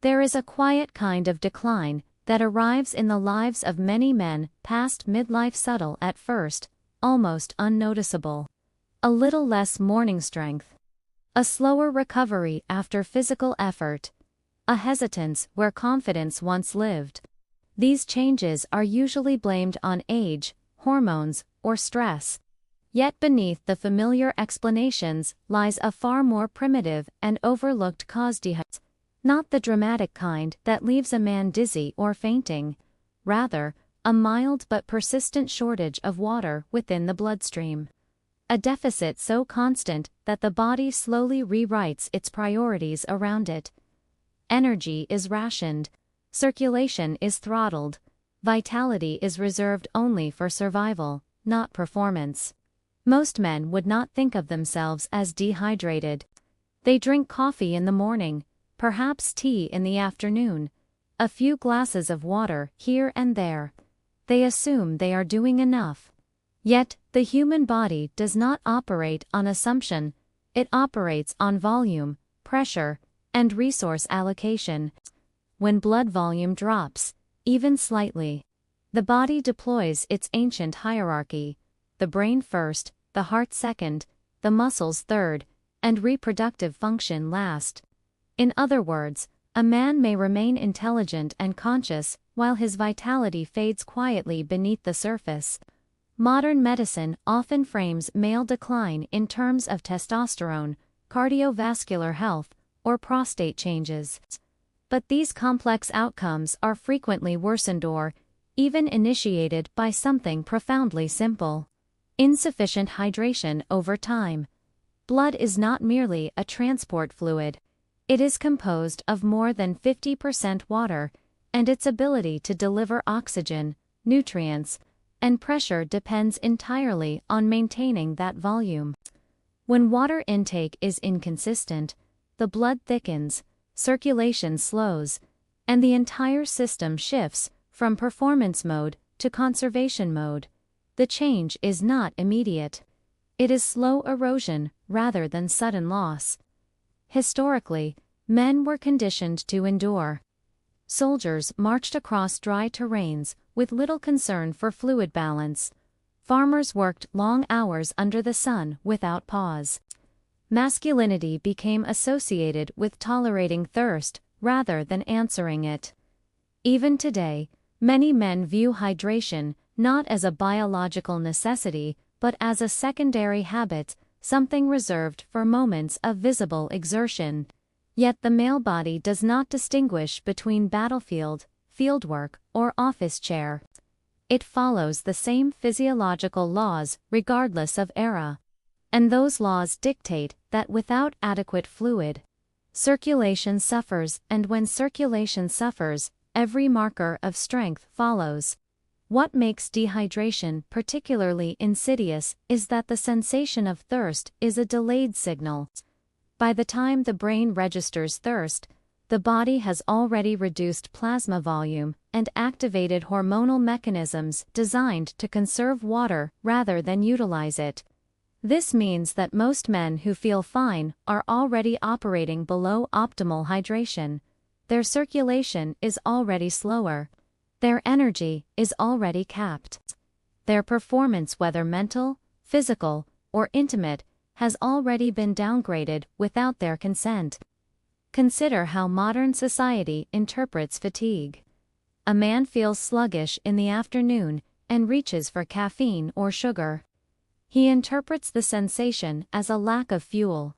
There is a quiet kind of decline that arrives in the lives of many men past midlife, subtle at first, almost unnoticeable. A little less morning strength. A slower recovery after physical effort. A hesitance where confidence once lived. These changes are usually blamed on age, hormones, or stress. Yet beneath the familiar explanations lies a far more primitive and overlooked cause: dehydration. Not the dramatic kind that leaves a man dizzy or fainting. Rather, a mild but persistent shortage of water within the bloodstream. A deficit so constant that the body slowly rewrites its priorities around it. Energy is rationed, circulation is throttled, vitality is reserved only for survival, not performance. Most men would not think of themselves as dehydrated. They drink coffee in the morning, perhaps tea in the afternoon, a few glasses of water here and there. They assume they are doing enough. Yet, the human body does not operate on assumption, it operates on volume, pressure, and resource allocation. When blood volume drops, even slightly, the body deploys its ancient hierarchy: the brain first, the heart second, the muscles third, and reproductive function last. In other words, a man may remain intelligent and conscious while his vitality fades quietly beneath the surface. Modern medicine often frames male decline in terms of testosterone, cardiovascular health, or prostate changes. But these complex outcomes are frequently worsened or even initiated by something profoundly simple: insufficient hydration over time. Blood is not merely a transport fluid. It is composed of more than 50% water, and its ability to deliver oxygen, nutrients, and pressure depends entirely on maintaining that volume. When water intake is inconsistent, the blood thickens, circulation slows, and the entire system shifts from performance mode to conservation mode. The change is not immediate. It is slow erosion rather than sudden loss. Historically, men were conditioned to endure. Soldiers marched across dry terrains with little concern for fluid balance. Farmers worked long hours under the sun without pause. Masculinity became associated with tolerating thirst rather than answering it. Even today, many men view hydration not as a biological necessity but as a secondary habit, something reserved for moments of visible exertion. Yet the male body does not distinguish between battlefield, fieldwork, or office chair. It follows the same physiological laws regardless of era. And those laws dictate that without adequate fluid, circulation suffers, and when circulation suffers, every marker of strength follows. What makes dehydration particularly insidious is that the sensation of thirst is a delayed signal. By the time the brain registers thirst, the body has already reduced plasma volume and activated hormonal mechanisms designed to conserve water rather than utilize it. This means that most men who feel fine are already operating below optimal hydration. Their circulation is already slower. Their energy is already capped. Their performance, whether mental, physical, or intimate, has already been downgraded without their consent. Consider how modern society interprets fatigue. A man feels sluggish in the afternoon and reaches for caffeine or sugar. He interprets the sensation as a lack of fuel.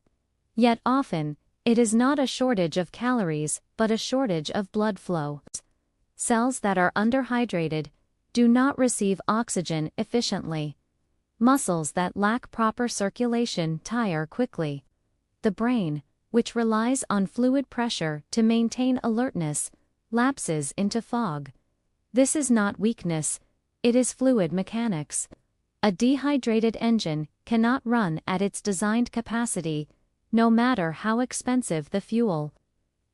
Yet often, it is not a shortage of calories but a shortage of blood flow. Cells that are underhydrated do not receive oxygen efficiently. Muscles that lack proper circulation tire quickly. The brain, which relies on fluid pressure to maintain alertness, lapses into fog. This is not weakness, it is fluid mechanics. A dehydrated engine cannot run at its designed capacity, no matter how expensive the fuel.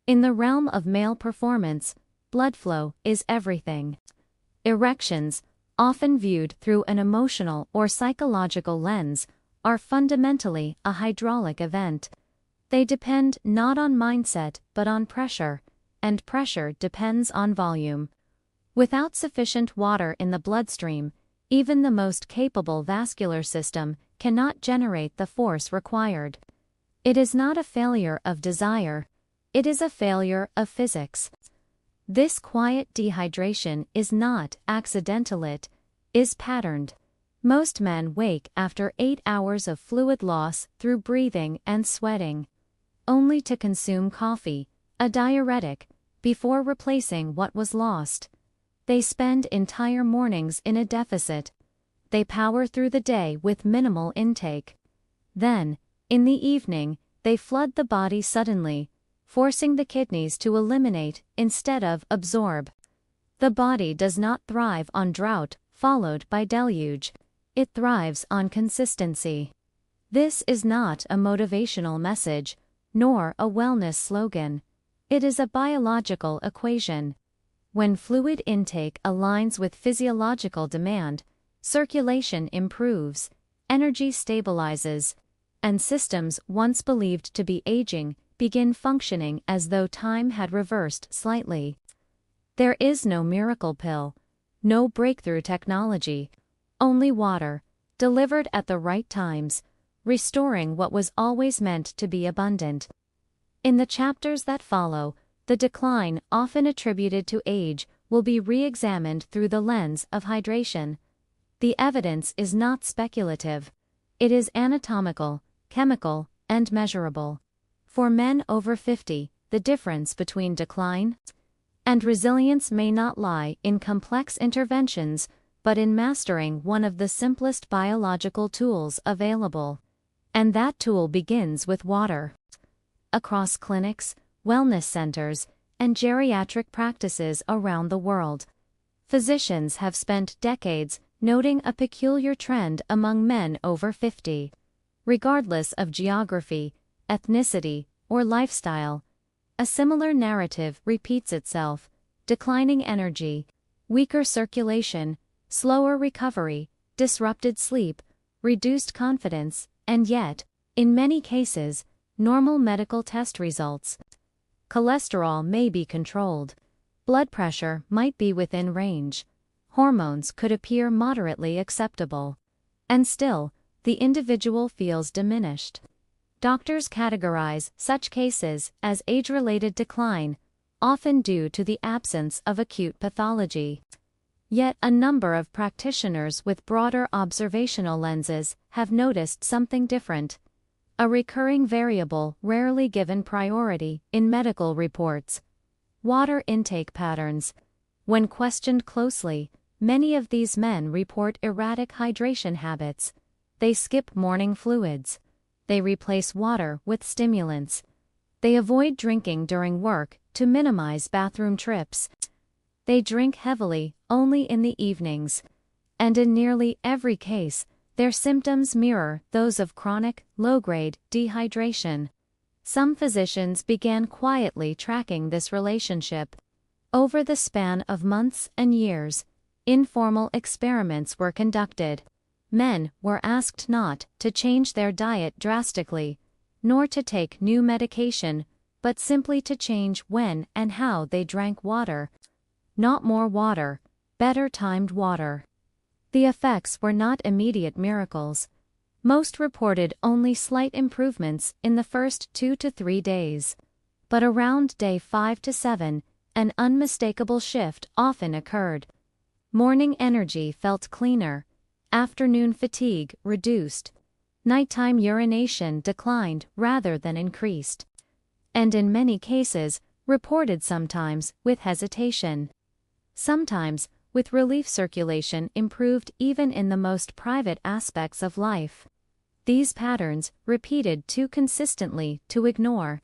In the realm of male performance, blood flow is everything. Erections, often viewed through an emotional or psychological lens, are fundamentally a hydraulic event. They depend not on mindset but on pressure, and pressure depends on volume. Without sufficient water in the bloodstream, even the most capable vascular system cannot generate the force required. It is not a failure of desire, it is a failure of physics. This quiet dehydration is not accidental, it is patterned. Most men wake after 8 hours of fluid loss through breathing and sweating, only to consume coffee, a diuretic, before replacing what was lost. They spend entire mornings in a deficit. They power through the day with minimal intake. Then, in the evening, they flood the body suddenly, forcing the kidneys to eliminate instead of absorb. The body does not thrive on drought followed by deluge. It thrives on consistency. This is not a motivational message, nor a wellness slogan. It is a biological equation. When fluid intake aligns with physiological demand, circulation improves, energy stabilizes, and systems once believed to be aging begin functioning as though time had reversed slightly. There is no miracle pill, no breakthrough technology, only water, delivered at the right times, restoring what was always meant to be abundant. In the chapters that follow, the decline often attributed to age will be re-examined through the lens of hydration. The evidence is not speculative. It is anatomical, chemical, and measurable. For men over 50, the difference between decline and resilience may not lie in complex interventions, but in mastering one of the simplest biological tools available. And that tool begins with water. Across clinics, wellness centers, and geriatric practices around the world, physicians have spent decades noting a peculiar trend among men over 50. Regardless of geography, ethnicity, or lifestyle, a similar narrative repeats itself: declining energy, weaker circulation, slower recovery, disrupted sleep, reduced confidence, and yet, in many cases, normal medical test results. Cholesterol may be controlled. Blood pressure might be within range. Hormones could appear moderately acceptable. And still, the individual feels diminished. Doctors categorize such cases as age-related decline, often due to the absence of acute pathology. Yet a number of practitioners with broader observational lenses have noticed something different. A recurring variable rarely given priority in medical reports: water intake patterns. When questioned closely, many of these men report erratic hydration habits. They skip morning fluids. They replace water with stimulants. They avoid drinking during work to minimize bathroom trips. They drink heavily only in the evenings. And in nearly every case, their symptoms mirror those of chronic, low-grade dehydration. Some physicians began quietly tracking this relationship. Over the span of months and years, informal experiments were conducted. Men were asked not to change their diet drastically, nor to take new medication, but simply to change when and how they drank water. Not more water, better timed water. The effects were not immediate miracles. Most reported only slight improvements in the first 2 to 3 days. But around day 5 to 7, an unmistakable shift often occurred. Morning energy felt cleaner. Afternoon fatigue reduced. Nighttime urination declined rather than increased. And in many cases, reported sometimes with hesitation. Sometimes, with relief, circulation improved even in the most private aspects of life. These patterns, repeated too consistently to ignore.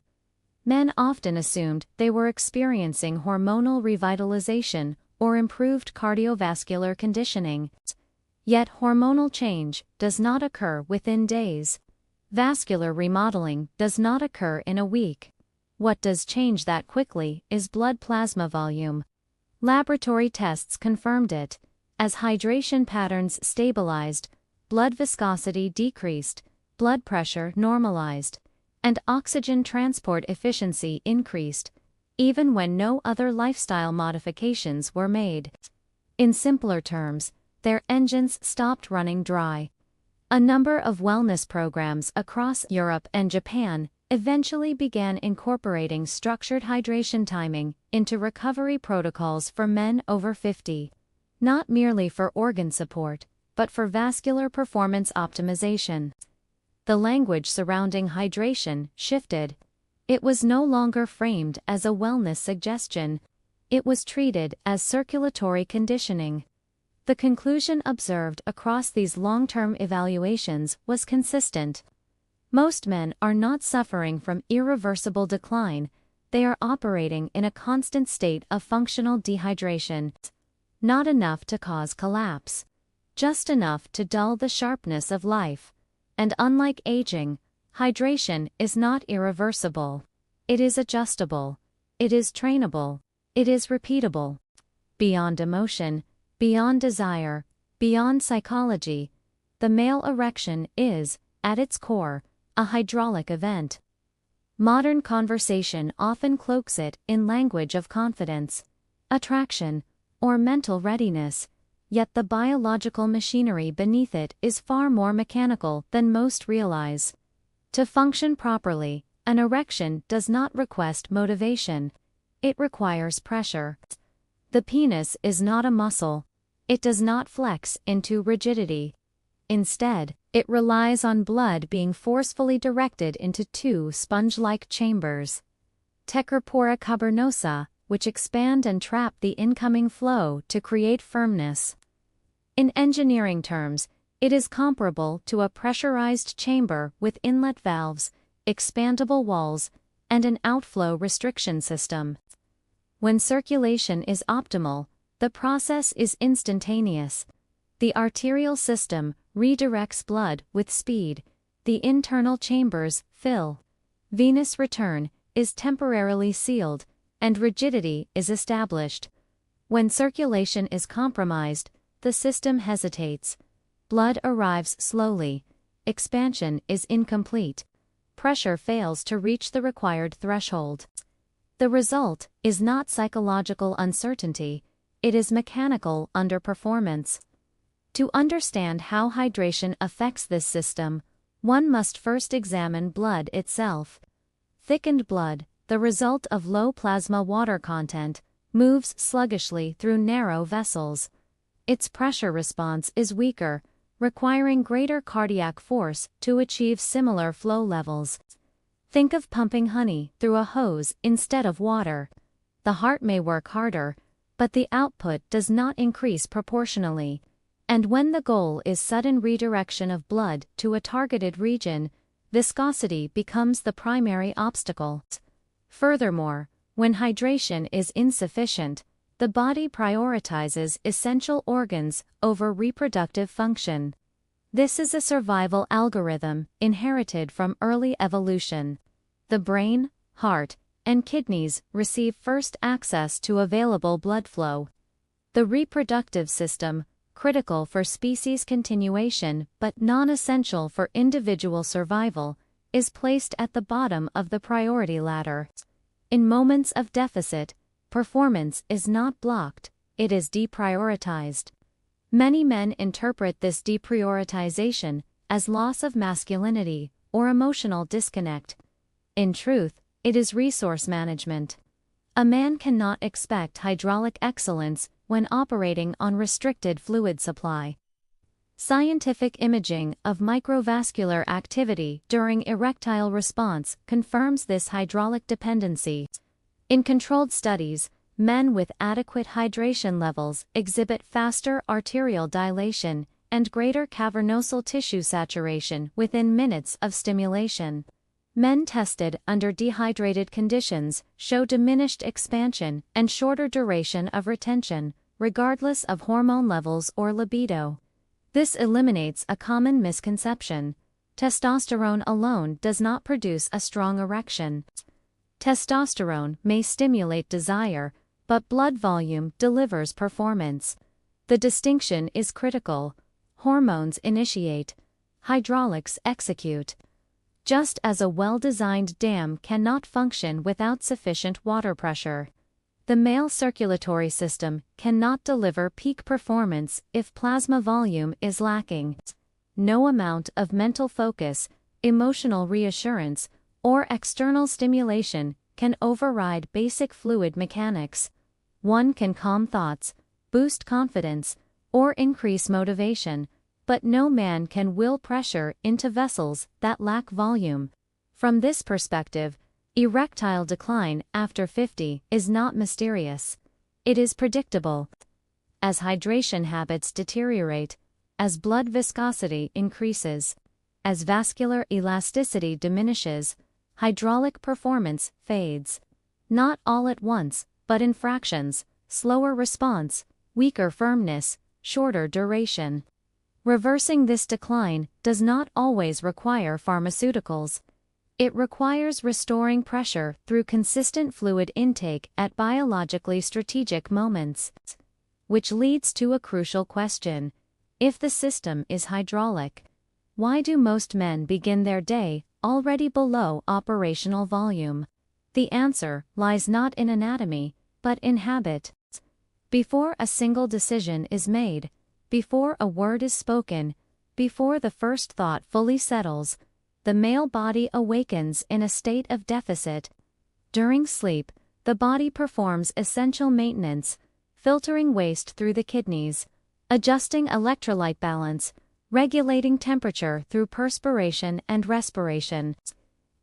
Men often assumed they were experiencing hormonal revitalization or improved cardiovascular conditioning. Yet hormonal change does not occur within days. Vascular remodeling does not occur in a week. What does change that quickly is blood plasma volume. Laboratory tests confirmed it. As hydration patterns stabilized, blood viscosity decreased, blood pressure normalized, and oxygen transport efficiency increased. even when no other lifestyle modifications were made. In simpler terms, their engines stopped running dry. A number of wellness programs across Europe and Japan eventually began incorporating structured hydration timing into recovery protocols for men over 50, not merely for organ support, but for vascular performance optimization. The language surrounding hydration shifted. It was no longer framed as a wellness suggestion. It was treated as circulatory conditioning. The conclusion observed across these long-term evaluations was consistent. Most men are not suffering from irreversible decline, they are operating in a constant state of functional dehydration. Not enough to cause collapse. Just enough to dull the sharpness of life. And unlike aging, hydration is not irreversible. It is adjustable. It is trainable. It is repeatable. Beyond emotion, beyond desire, beyond psychology, the male erection is, at its core, a hydraulic event. Modern conversation often cloaks it in language of confidence, attraction, or mental readiness, yet the biological machinery beneath it is far more mechanical than most realize. To function properly, an erection does not request motivation. It requires pressure. The penis is not a muscle. It does not flex into rigidity. Instead, it relies on blood being forcefully directed into two sponge-like chambers, tetrapora cavernosa, which expand and trap the incoming flow to create firmness. In engineering terms, it is comparable to a pressurized chamber with inlet valves, expandable walls, and an outflow restriction system. When circulation is optimal, the process is instantaneous. The arterial system redirects blood with speed. The internal chambers fill. Venous return is temporarily sealed, and rigidity is established. When circulation is compromised, the system hesitates. Blood arrives slowly. Expansion is incomplete. Pressure fails to reach the required threshold. The result is not psychological uncertainty, it is mechanical underperformance. To understand how hydration affects this system, one must first examine blood itself. Thickened blood, the result of low plasma water content, moves sluggishly through narrow vessels. Its pressure response is weaker, requiring greater cardiac force to achieve similar flow levels. Think of pumping honey through a hose instead of water. The heart may work harder, but the output does not increase proportionally. And when the goal is sudden redirection of blood to a targeted region, viscosity becomes the primary obstacle. Furthermore, when hydration is insufficient, the body prioritizes essential organs over reproductive function. This is a survival algorithm inherited from early evolution. The brain, heart, and kidneys receive first access to available blood flow. The reproductive system, critical for species continuation but non-essential for individual survival, is placed at the bottom of the priority ladder. In moments of deficit, performance is not blocked, it is deprioritized. Many men interpret this deprioritization as loss of masculinity or emotional disconnect. In truth, it is resource management. A man cannot expect hydraulic excellence when operating on restricted fluid supply. Scientific imaging of microvascular activity during erectile response confirms this hydraulic dependency. In controlled studies, men with adequate hydration levels exhibit faster arterial dilation and greater cavernosal tissue saturation within minutes of stimulation. Men tested under dehydrated conditions show diminished expansion and shorter duration of retention, regardless of hormone levels or libido. This eliminates a common misconception. Testosterone alone does not produce a strong erection. Testosterone may stimulate desire, but blood volume delivers performance. The distinction is critical. Hormones initiate. Hydraulics execute. Just as a well-designed dam cannot function without sufficient water pressure, the male circulatory system cannot deliver peak performance if plasma volume is lacking. No amount of mental focus, emotional reassurance, or external stimulation can override basic fluid mechanics. One can calm thoughts, boost confidence, or increase motivation, but no man can will pressure into vessels that lack volume. From this perspective, erectile decline after 50 is not mysterious. It is predictable. As hydration habits deteriorate, as blood viscosity increases, as vascular elasticity diminishes, hydraulic performance fades. Not all at once, but in fractions, slower response, weaker firmness, shorter duration. Reversing this decline does not always require pharmaceuticals. It requires restoring pressure through consistent fluid intake at biologically strategic moments. Which leads to a crucial question. If the system is hydraulic, why do most men begin their day already below operational volume? The answer lies not in anatomy, but in habit. Before a single decision is made, before a word is spoken, before the first thought fully settles, the male body awakens in a state of deficit. During sleep, the body performs essential maintenance, filtering waste through the kidneys, adjusting electrolyte balance, regulating temperature through perspiration and respiration.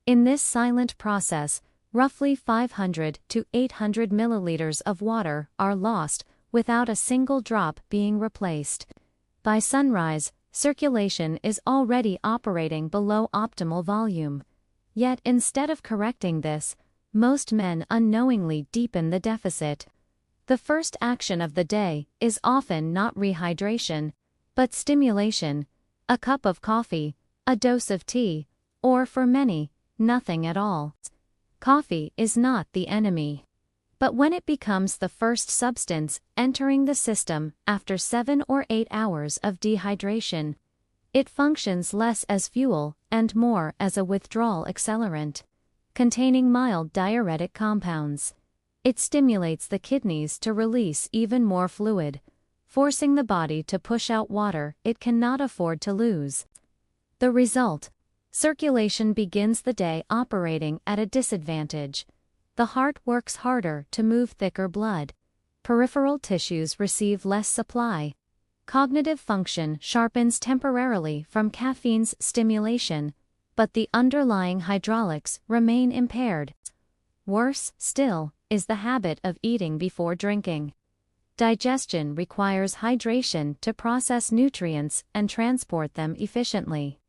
In this silent process, roughly 500 to 800 milliliters of water are lost, without a single drop being replaced. By sunrise, circulation is already operating below optimal volume. Yet instead of correcting this, most men unknowingly deepen the deficit. The first action of the day is often not rehydration, but stimulation, a cup of coffee, a dose of tea, or for many, nothing at all. Coffee is not the enemy. But when it becomes the first substance entering the system after 7 or 8 hours of dehydration, it functions less as fuel and more as a withdrawal accelerant, containing mild diuretic compounds. It stimulates the kidneys to release even more fluid, forcing the body to push out water it cannot afford to lose. The result: circulation begins the day operating at a disadvantage. The heart works harder to move thicker blood. Peripheral tissues receive less supply. Cognitive function sharpens temporarily from caffeine's stimulation, but the underlying hydraulics remain impaired. Worse still is the habit of eating before drinking. Digestion requires hydration to process nutrients and transport them efficiently.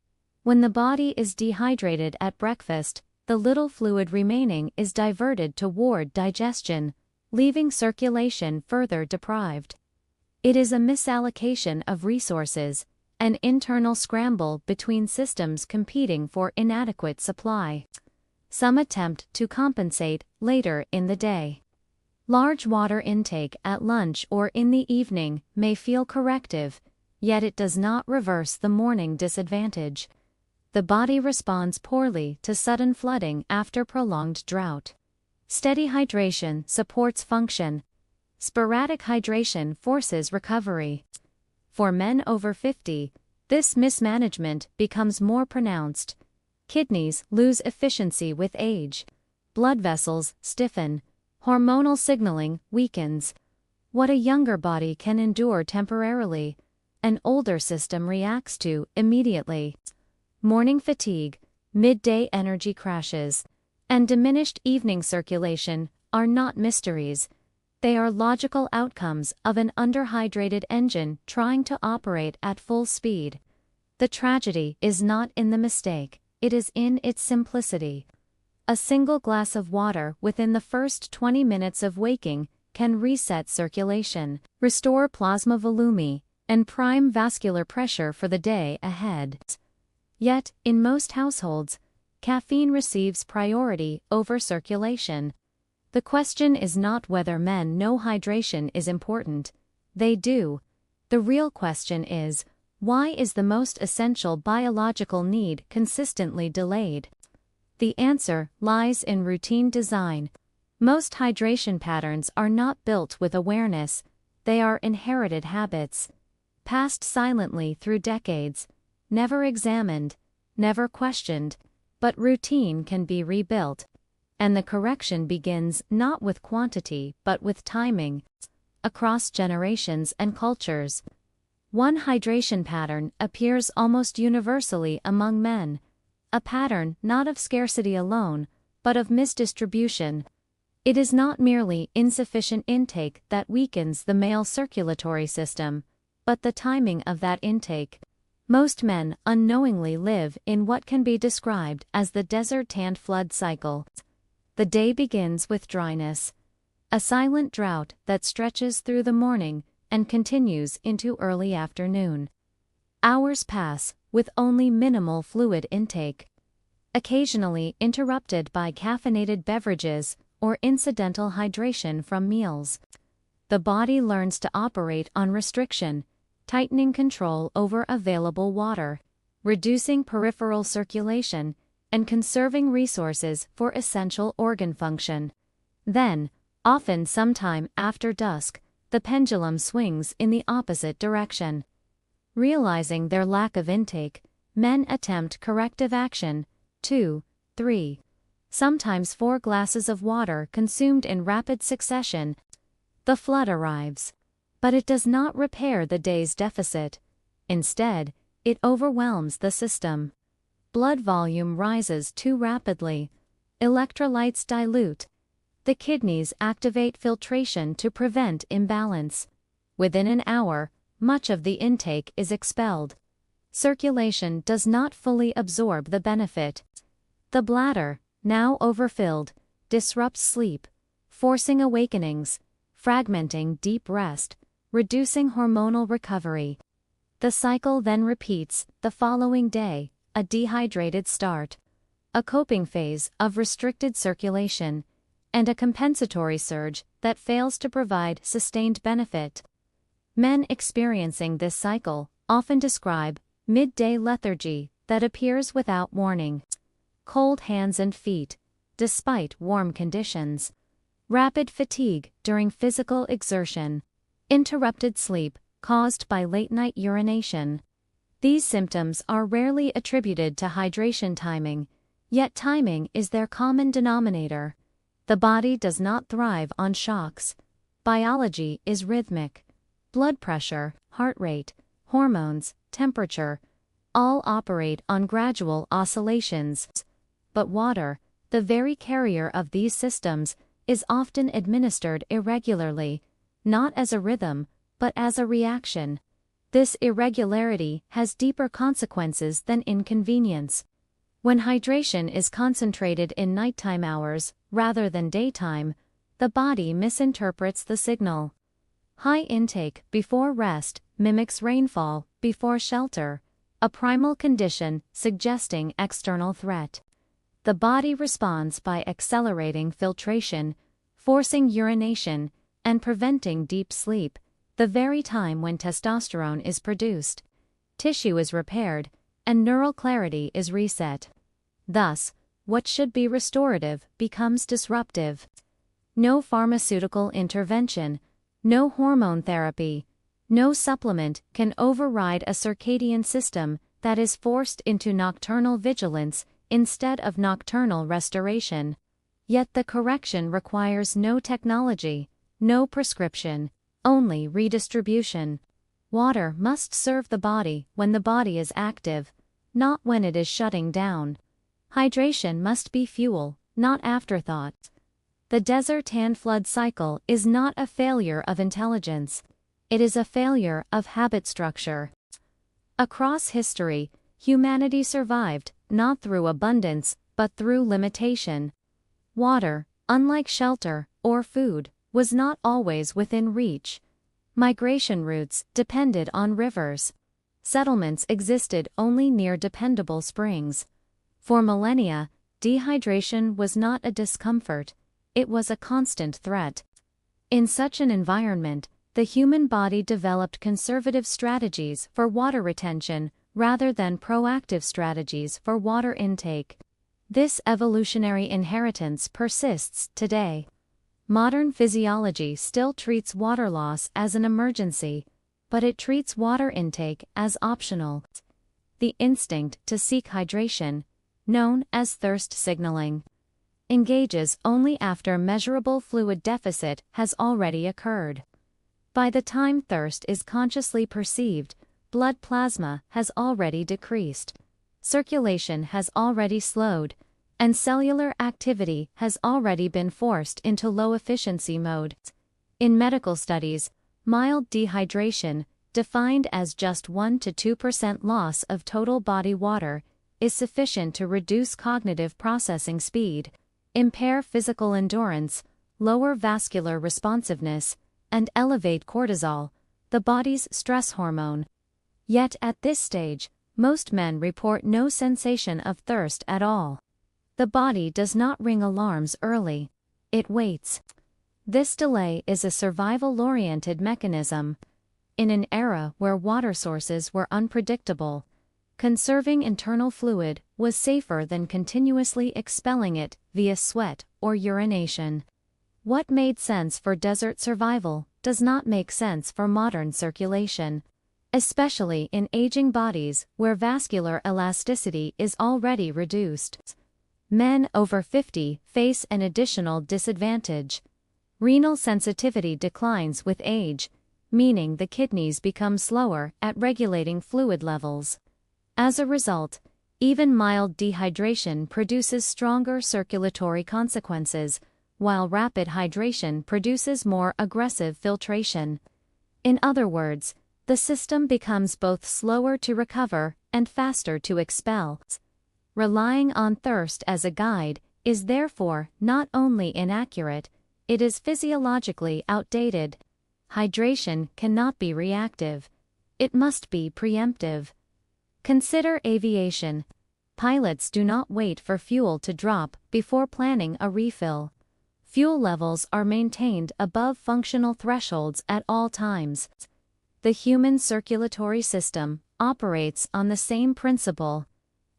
When the body is dehydrated at breakfast, the little fluid remaining is diverted toward digestion, leaving circulation further deprived. It is a misallocation of resources, an internal scramble between systems competing for inadequate supply. Some attempt to compensate later in the day. Large water intake at lunch or in the evening may feel corrective, yet it does not reverse the morning disadvantage. The body responds poorly to sudden flooding after prolonged drought. Steady hydration supports function. Sporadic hydration forces recovery. For men over 50, this mismanagement becomes more pronounced. Kidneys lose efficiency with age. Blood vessels stiffen. Hormonal signaling weakens. What a younger body can endure temporarily, an older system reacts to immediately. Morning fatigue, midday energy crashes, and diminished evening circulation are not mysteries. They are logical outcomes of an underhydrated engine trying to operate at full speed. The tragedy is not in the mistake, it is in its simplicity. A single glass of water within the first 20 minutes of waking can reset circulation, restore plasma volume, and prime vascular pressure for the day ahead. Yet, in most households, caffeine receives priority over circulation. The question is not whether men know hydration is important. They do. The real question is, Why is the most essential biological need consistently delayed? The answer lies in routine design. Most hydration patterns are not built with awareness, they are inherited habits, passed silently through decades, never examined, never questioned, but routine can be rebuilt. And the correction begins not with quantity but with timing, across generations and cultures. One hydration pattern appears almost universally among men, a pattern not of scarcity alone, but of misdistribution. It is not merely insufficient intake that weakens the male circulatory system, but the timing of that intake. Most men unknowingly live in what can be described as the desert-tanned flood cycle. The day begins with dryness, a silent drought that stretches through the morning and continues into early afternoon. Hours pass with only minimal fluid intake, occasionally interrupted by caffeinated beverages or incidental hydration from meals. The body learns to operate on restriction, tightening control over available water, reducing peripheral circulation, and conserving resources for essential organ function. Then, often sometime after dusk, the pendulum swings in the opposite direction. Realizing their lack of intake, men attempt corrective action, 2, 3, sometimes 4 glasses of water consumed in rapid succession. The flood arrives. But it does not repair the day's deficit. Instead, it overwhelms the system. Blood volume rises too rapidly. Electrolytes dilute. The kidneys activate filtration to prevent imbalance. Within an hour, much of the intake is expelled. Circulation does not fully absorb the benefit. The bladder, now overfilled, disrupts sleep, forcing awakenings, fragmenting deep rest, reducing hormonal recovery. The cycle then repeats the following day, a dehydrated start, a coping phase of restricted circulation, and a compensatory surge that fails to provide sustained benefit. Men experiencing this cycle often describe midday lethargy that appears without warning, cold hands and feet, despite warm conditions, rapid fatigue during physical exertion, interrupted sleep caused by late-night urination. These symptoms are rarely attributed to hydration timing, yet timing is their common denominator. The body does not thrive on shocks. Biology is rhythmic. Blood pressure, heart rate, hormones, temperature, all operate on gradual oscillations. But water, the very carrier of these systems, is often administered irregularly, not as a rhythm, but as a reaction. This irregularity has deeper consequences than inconvenience. When hydration is concentrated in nighttime hours rather than daytime, the body misinterprets the signal. High intake before rest mimics rainfall before shelter, a primal condition suggesting external threat. The body responds by accelerating filtration, forcing urination, and preventing deep sleep, the very time when testosterone is produced. Tissue is repaired, and neural clarity is reset. Thus, what should be restorative becomes disruptive. No pharmaceutical intervention, no hormone therapy, no supplement can override a circadian system that is forced into nocturnal vigilance instead of nocturnal restoration. Yet the correction requires no technology, no prescription, only redistribution. Water must serve the body when the body is active, not when it is shutting down. Hydration must be fuel, not afterthought. The desert-tanned flood cycle is not a failure of intelligence. It is a failure of habit structure. Across history, humanity survived, not through abundance, but through limitation. Water, unlike shelter or food, was not always within reach. Migration routes depended on rivers. Settlements existed only near dependable springs. For millennia, dehydration was not a discomfort, it was a constant threat. In such an environment, the human body developed conservative strategies for water retention rather than proactive strategies for water intake. This evolutionary inheritance persists today. Modern physiology still treats water loss as an emergency, but it treats water intake as optional. The instinct to seek hydration, known as thirst signaling, engages only after measurable fluid deficit has already occurred. By the time thirst is consciously perceived, blood plasma has already decreased, circulation has already slowed, and cellular activity has already been forced into low-efficiency mode. In medical studies, mild dehydration, defined as just 1 to 2% loss of total body water, is sufficient to reduce cognitive processing speed, impair physical endurance, lower vascular responsiveness, and elevate cortisol, the body's stress hormone. Yet at this stage, most men report no sensation of thirst at all. The body does not ring alarms early. It waits. This delay is a survival-oriented mechanism. In an era where water sources were unpredictable, conserving internal fluid was safer than continuously expelling it via sweat or urination. What made sense for desert survival does not make sense for modern circulation, especially in aging bodies where vascular elasticity is already reduced. Men over 50 face an additional disadvantage. Renal sensitivity declines with age, meaning the kidneys become slower at regulating fluid levels. As a result, even mild dehydration produces stronger circulatory consequences, while rapid hydration produces more aggressive filtration. In other words, the system becomes both slower to recover and faster to expel. Relying on thirst as a guide is therefore not only inaccurate, it is physiologically outdated. Hydration cannot be reactive. It must be preemptive. Consider aviation. Pilots do not wait for fuel to drop before planning a refill. Fuel levels are maintained above functional thresholds at all times. The human circulatory system operates on the same principle.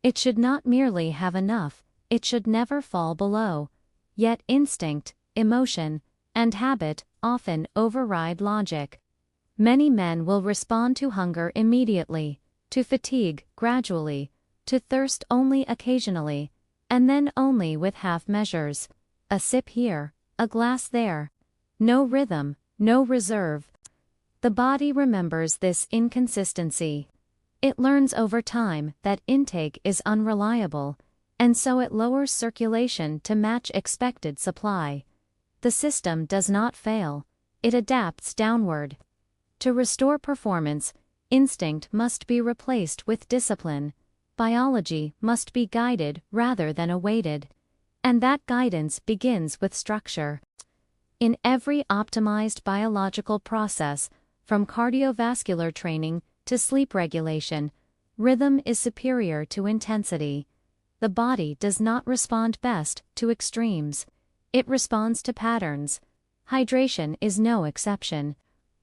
It should not merely have enough, it should never fall below. Yet instinct, emotion, and habit often override logic. Many men will respond to hunger immediately, to fatigue gradually, to thirst only occasionally, and then only with half measures. A sip here, a glass there. No rhythm, no reserve. The body remembers this inconsistency. It learns over time that intake is unreliable, and so it lowers circulation to match expected supply. The system does not fail, it adapts downward. To restore performance, instinct must be replaced with discipline. Biology must be guided rather than awaited. And that guidance begins with structure. In every optimized biological process, from cardiovascular training to sleep regulation, rhythm is superior to intensity. The body does not respond best to extremes. It responds to patterns. Hydration is no exception.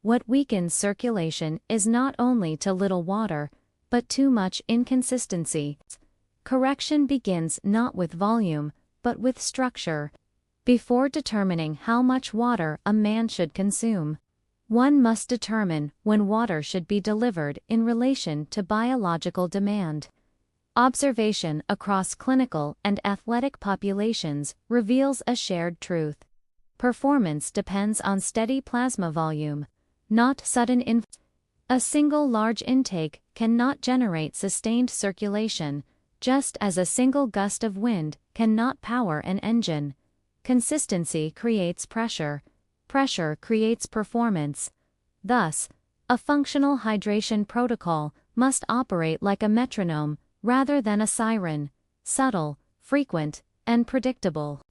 What weakens circulation is not only too little water, but too much inconsistency. Correction begins not with volume, but with structure. Before determining how much water a man should consume, one must determine when water should be delivered in relation to biological demand. Observation across clinical and athletic populations reveals a shared truth. Performance depends on steady plasma volume, not sudden A single large intake cannot generate sustained circulation, just as a single gust of wind cannot power an engine. Consistency creates pressure. Pressure creates performance. Thus, a functional hydration protocol must operate like a metronome rather than a siren, subtle, frequent, and predictable.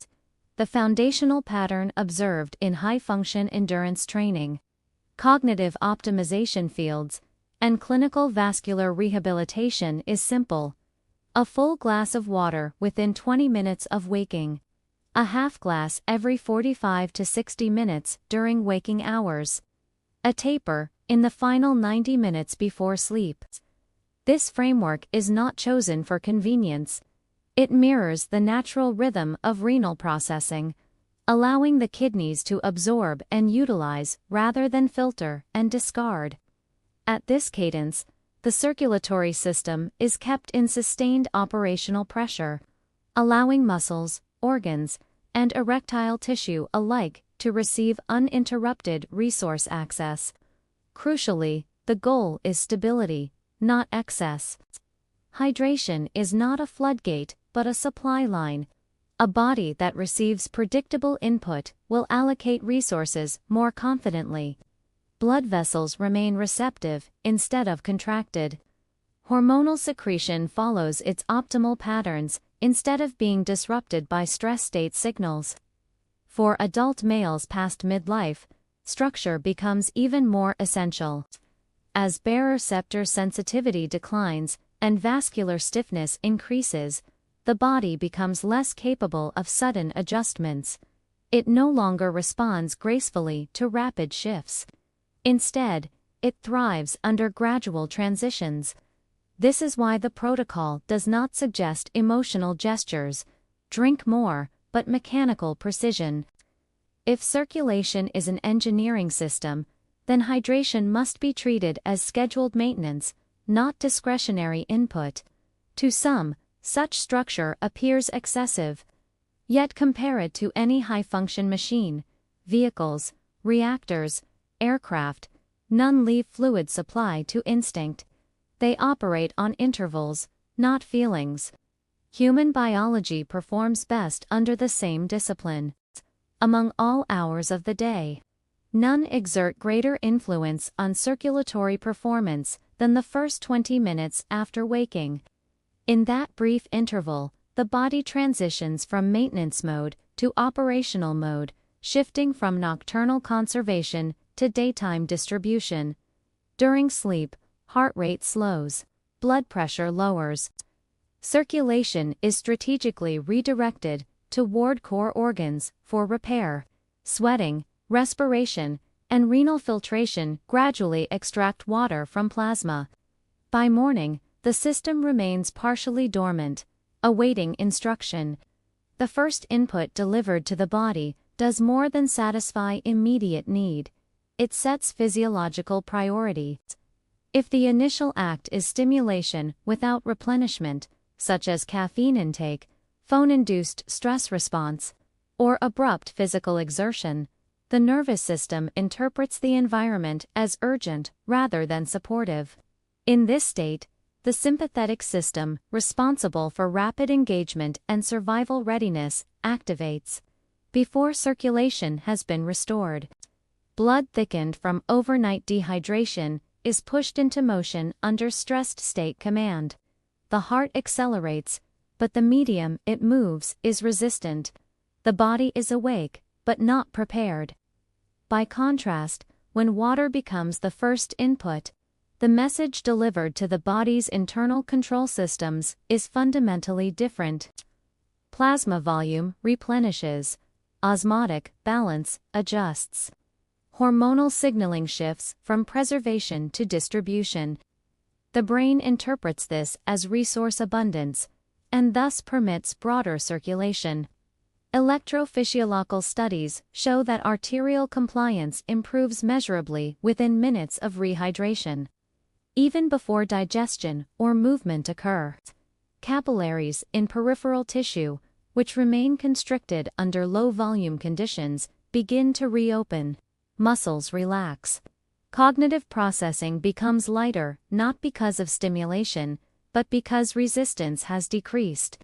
The foundational pattern observed in high-function endurance training, cognitive optimization fields, and clinical vascular rehabilitation is simple. A full glass of water within 20 minutes of waking. A half glass every 45 to 60 minutes during waking hours. a taper, in the final 90 minutes before sleep. This framework is not chosen for convenience. It mirrors the natural rhythm of renal processing, allowing the kidneys to absorb and utilize rather than filter and discard. At this cadence, the circulatory system is kept in sustained operational pressure, allowing muscles, organs, and erectile tissue alike to receive uninterrupted resource access. Crucially, the goal is stability, not excess. Hydration is not a floodgate but a supply line. A body that receives predictable input will allocate resources more confidently. Blood vessels remain receptive instead of contracted. Hormonal secretion follows its optimal patterns instead of being disrupted by stress state signals. For adult males past midlife, structure becomes even more essential. As baroreceptor sensitivity declines and vascular stiffness increases, the body becomes less capable of sudden adjustments. It no longer responds gracefully to rapid shifts. Instead, it thrives under gradual transitions. This is why the protocol does not suggest emotional gestures, drink more, but mechanical precision. If circulation is an engineering system, then hydration must be treated as scheduled maintenance, not discretionary input. To some, such structure appears excessive. Yet compare it to any high-function machine, vehicles, reactors, aircraft, none leave fluid supply to instinct. They operate on intervals, not feelings. Human biology performs best under the same discipline. Among all hours of the day, none exert greater influence on circulatory performance than the first 20 minutes after waking. In that brief interval, the body transitions from maintenance mode to operational mode, shifting from nocturnal conservation to daytime distribution. During sleep, heart rate slows, blood pressure lowers. Circulation is strategically redirected toward core organs for repair. Sweating, respiration, and renal filtration gradually extract water from plasma. By morning, the system remains partially dormant, awaiting instruction. The first input delivered to the body does more than satisfy immediate need. It sets physiological priority. If the initial act is stimulation without replenishment, such as caffeine intake, phone-induced stress response, or abrupt physical exertion, the nervous system interprets the environment as urgent rather than supportive. In this state, the sympathetic system, responsible for rapid engagement and survival readiness, activates. Before circulation has been restored, blood thickened from overnight dehydration is pushed into motion under stressed state command. The heart accelerates, but the medium it moves is resistant. The body is awake, but not prepared. By contrast, when water becomes the first input, the message delivered to the body's internal control systems is fundamentally different. Plasma volume replenishes. Osmotic balance adjusts. Hormonal signaling shifts from preservation to distribution. The brain interprets this as resource abundance, and thus permits broader circulation. Electrophysiological studies show that arterial compliance improves measurably within minutes of rehydration. Even before digestion or movement occur, capillaries in peripheral tissue, which remain constricted under low-volume conditions, begin to reopen. Muscles relax. Cognitive processing becomes lighter not because of stimulation, but because resistance has decreased.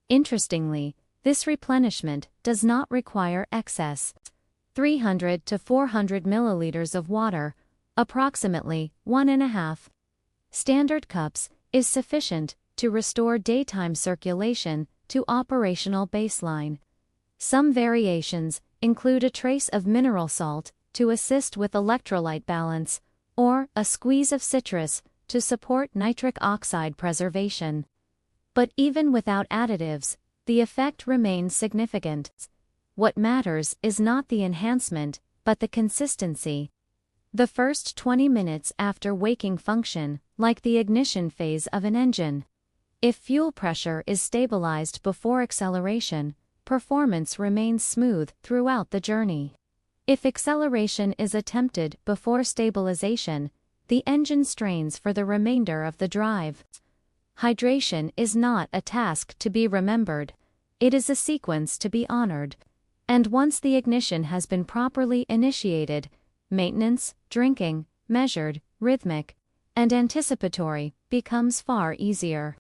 Interestingly, this replenishment does not require excess. 300 to 400 milliliters of water, approximately 1.5 standard cups, is sufficient to restore daytime circulation to operational baseline. Some variations include a trace of mineral salt to assist with electrolyte balance, or a squeeze of citrus to support nitric oxide preservation. But even without additives, the effect remains significant. What matters is not the enhancement, but the consistency. The first 20 minutes after waking function like the ignition phase of an engine. If fuel pressure is stabilized before acceleration, performance remains smooth throughout the journey. If acceleration is attempted before stabilization, the engine strains for the remainder of the drive. Hydration is not a task to be remembered, it is a sequence to be honored. And once the ignition has been properly initiated, maintenance, drinking, measured, rhythmic, and anticipatory, becomes far easier.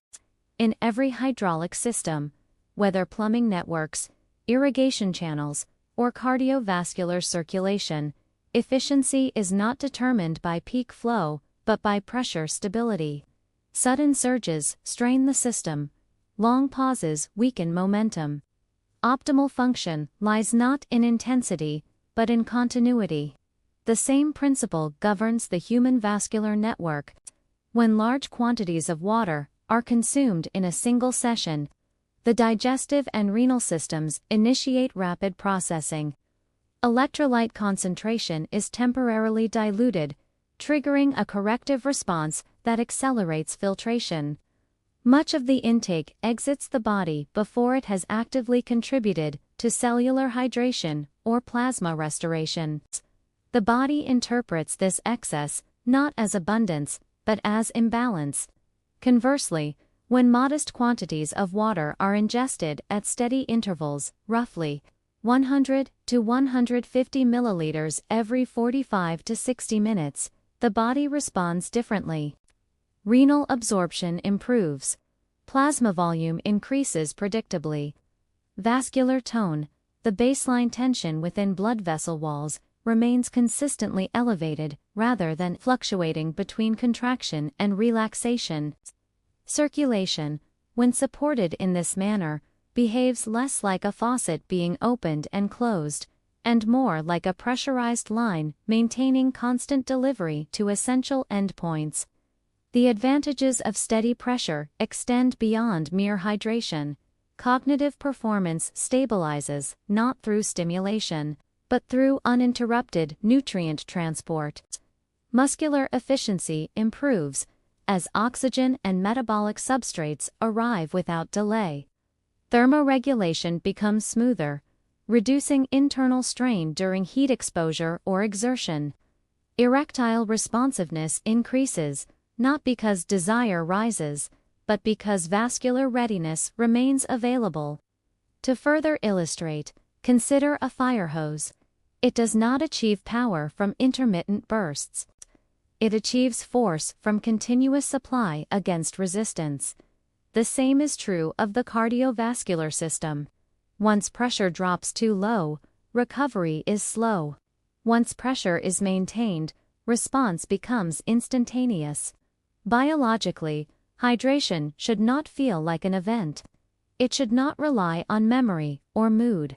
In every hydraulic system, whether plumbing networks, irrigation channels, or cardiovascular circulation, efficiency is not determined by peak flow, but by pressure stability. Sudden surges strain the system. Long pauses weaken momentum. Optimal function lies not in intensity, but in continuity. The same principle governs the human vascular network. When large quantities of water are consumed in a single session, the digestive and renal systems initiate rapid processing. Electrolyte concentration is temporarily diluted, triggering a corrective response that accelerates filtration. Much of the intake exits the body before it has actively contributed to cellular hydration or plasma restoration. The body interprets this excess not as abundance, but as imbalance. Conversely, when modest quantities of water are ingested at steady intervals, roughly 100 to 150 milliliters every 45 to 60 minutes, the body responds differently. Renal absorption improves. Plasma volume increases predictably. Vascular tone, the baseline tension within blood vessel walls, remains consistently elevated rather than fluctuating between contraction and relaxation. Circulation, when supported in this manner, behaves less like a faucet being opened and closed, and more like a pressurized line maintaining constant delivery to essential endpoints. The advantages of steady pressure extend beyond mere hydration. Cognitive performance stabilizes not through stimulation, but through uninterrupted nutrient transport. Muscular efficiency improves as oxygen and metabolic substrates arrive without delay. Thermoregulation becomes smoother, reducing internal strain during heat exposure or exertion. Erectile responsiveness increases, not because desire rises, but because vascular readiness remains available. To further illustrate, consider a fire hose. It does not achieve power from intermittent bursts. It achieves force from continuous supply against resistance. The same is true of the cardiovascular system. Once pressure drops too low, recovery is slow. Once pressure is maintained, response becomes instantaneous. Biologically, hydration should not feel like an event. It should not rely on memory or mood.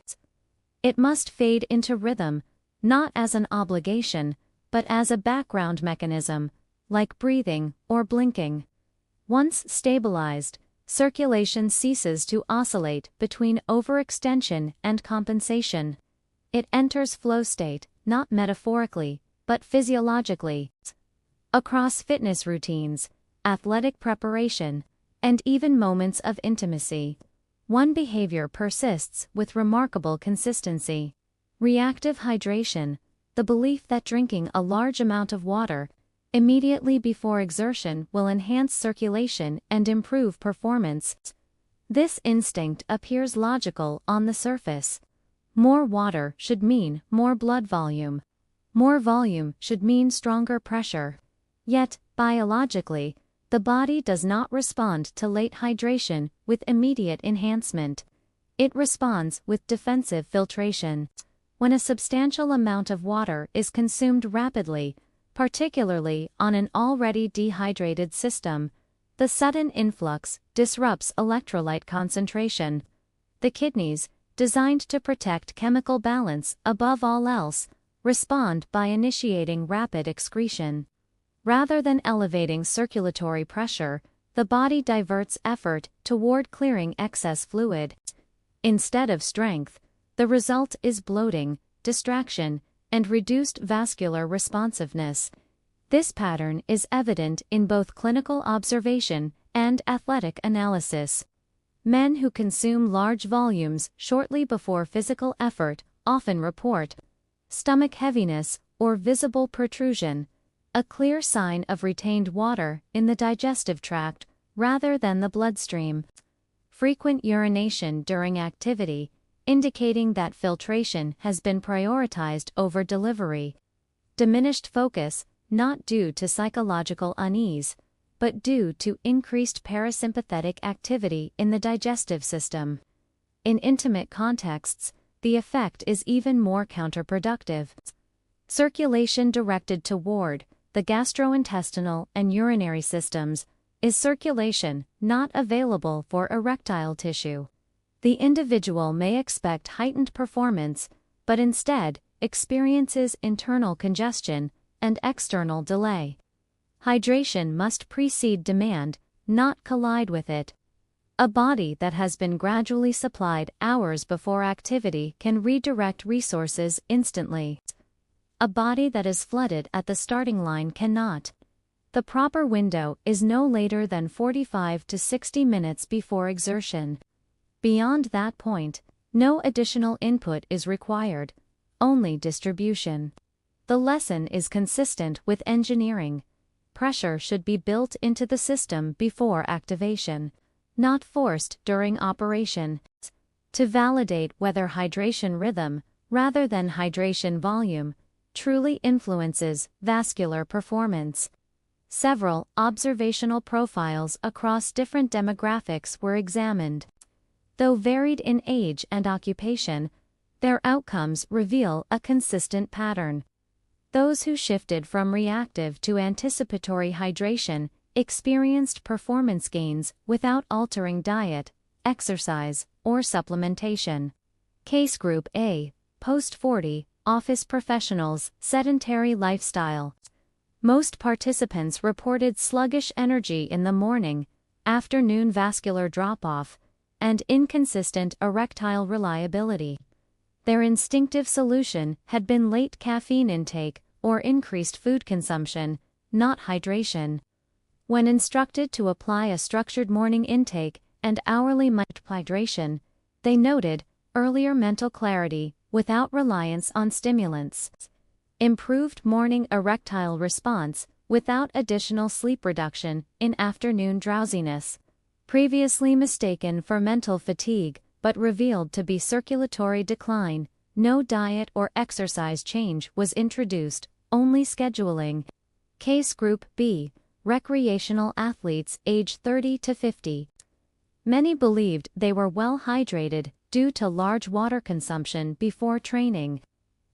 It must fade into rhythm, not as an obligation, but as a background mechanism, like breathing or blinking. Once stabilized, circulation ceases to oscillate between overextension and compensation. It enters flow state, not metaphorically, but physiologically. Across fitness routines, athletic preparation, and even moments of intimacy, one behavior persists with remarkable consistency. Reactive hydration, the belief that drinking a large amount of water immediately before exertion will enhance circulation and improve performance. This instinct appears logical on the surface. More water should mean more blood volume. More volume should mean stronger pressure. Yet, biologically, the body does not respond to late hydration with immediate enhancement. It responds with defensive filtration. When a substantial amount of water is consumed rapidly, particularly on an already dehydrated system, the sudden influx disrupts electrolyte concentration. The kidneys, designed to protect chemical balance above all else, respond by initiating rapid excretion. Rather than elevating circulatory pressure, the body diverts effort toward clearing excess fluid. Instead of strength, the result is bloating, distraction, and reduced vascular responsiveness. This pattern is evident in both clinical observation and athletic analysis. Men who consume large volumes shortly before physical effort often report stomach heaviness or visible protrusion, a clear sign of retained water in the digestive tract rather than the bloodstream. Frequent urination during activity, indicating that filtration has been prioritized over delivery. Diminished focus, not due to psychological unease, but due to increased parasympathetic activity in the digestive system. In intimate contexts, the effect is even more counterproductive. Circulation directed toward the gastrointestinal and urinary systems is circulation not available for erectile tissue. The individual may expect heightened performance, but instead experiences internal congestion and external delay. Hydration must precede demand, not collide with it. A body that has been gradually supplied hours before activity can redirect resources instantly. A body that is flooded at the starting line cannot. The proper window is no later than 45 to 60 minutes before exertion. Beyond that point, no additional input is required, only distribution. The lesson is consistent with engineering. Pressure should be built into the system before activation, not forced during operation. To validate whether hydration rhythm, rather than hydration volume, truly influences vascular performance. Several observational profiles across different demographics were examined. Though varied in age and occupation, their outcomes reveal a consistent pattern. Those who shifted from reactive to anticipatory hydration experienced performance gains without altering diet, exercise, or supplementation. Case Group A, post-40, office professionals, sedentary lifestyle. Most participants reported sluggish energy in the morning, afternoon vascular drop-off, and inconsistent erectile reliability. Their instinctive solution had been late caffeine intake or increased food consumption, not hydration. When instructed to apply a structured morning intake and hourly hydration, they noted earlier mental clarity without reliance on stimulants. Improved morning erectile response without additional sleep reduction in afternoon drowsiness. Previously mistaken for mental fatigue, but revealed to be circulatory decline, no diet or exercise change was introduced, only scheduling. Case Group B, recreational athletes age 30 to 50. Many believed they were well hydrated due to large water consumption before training.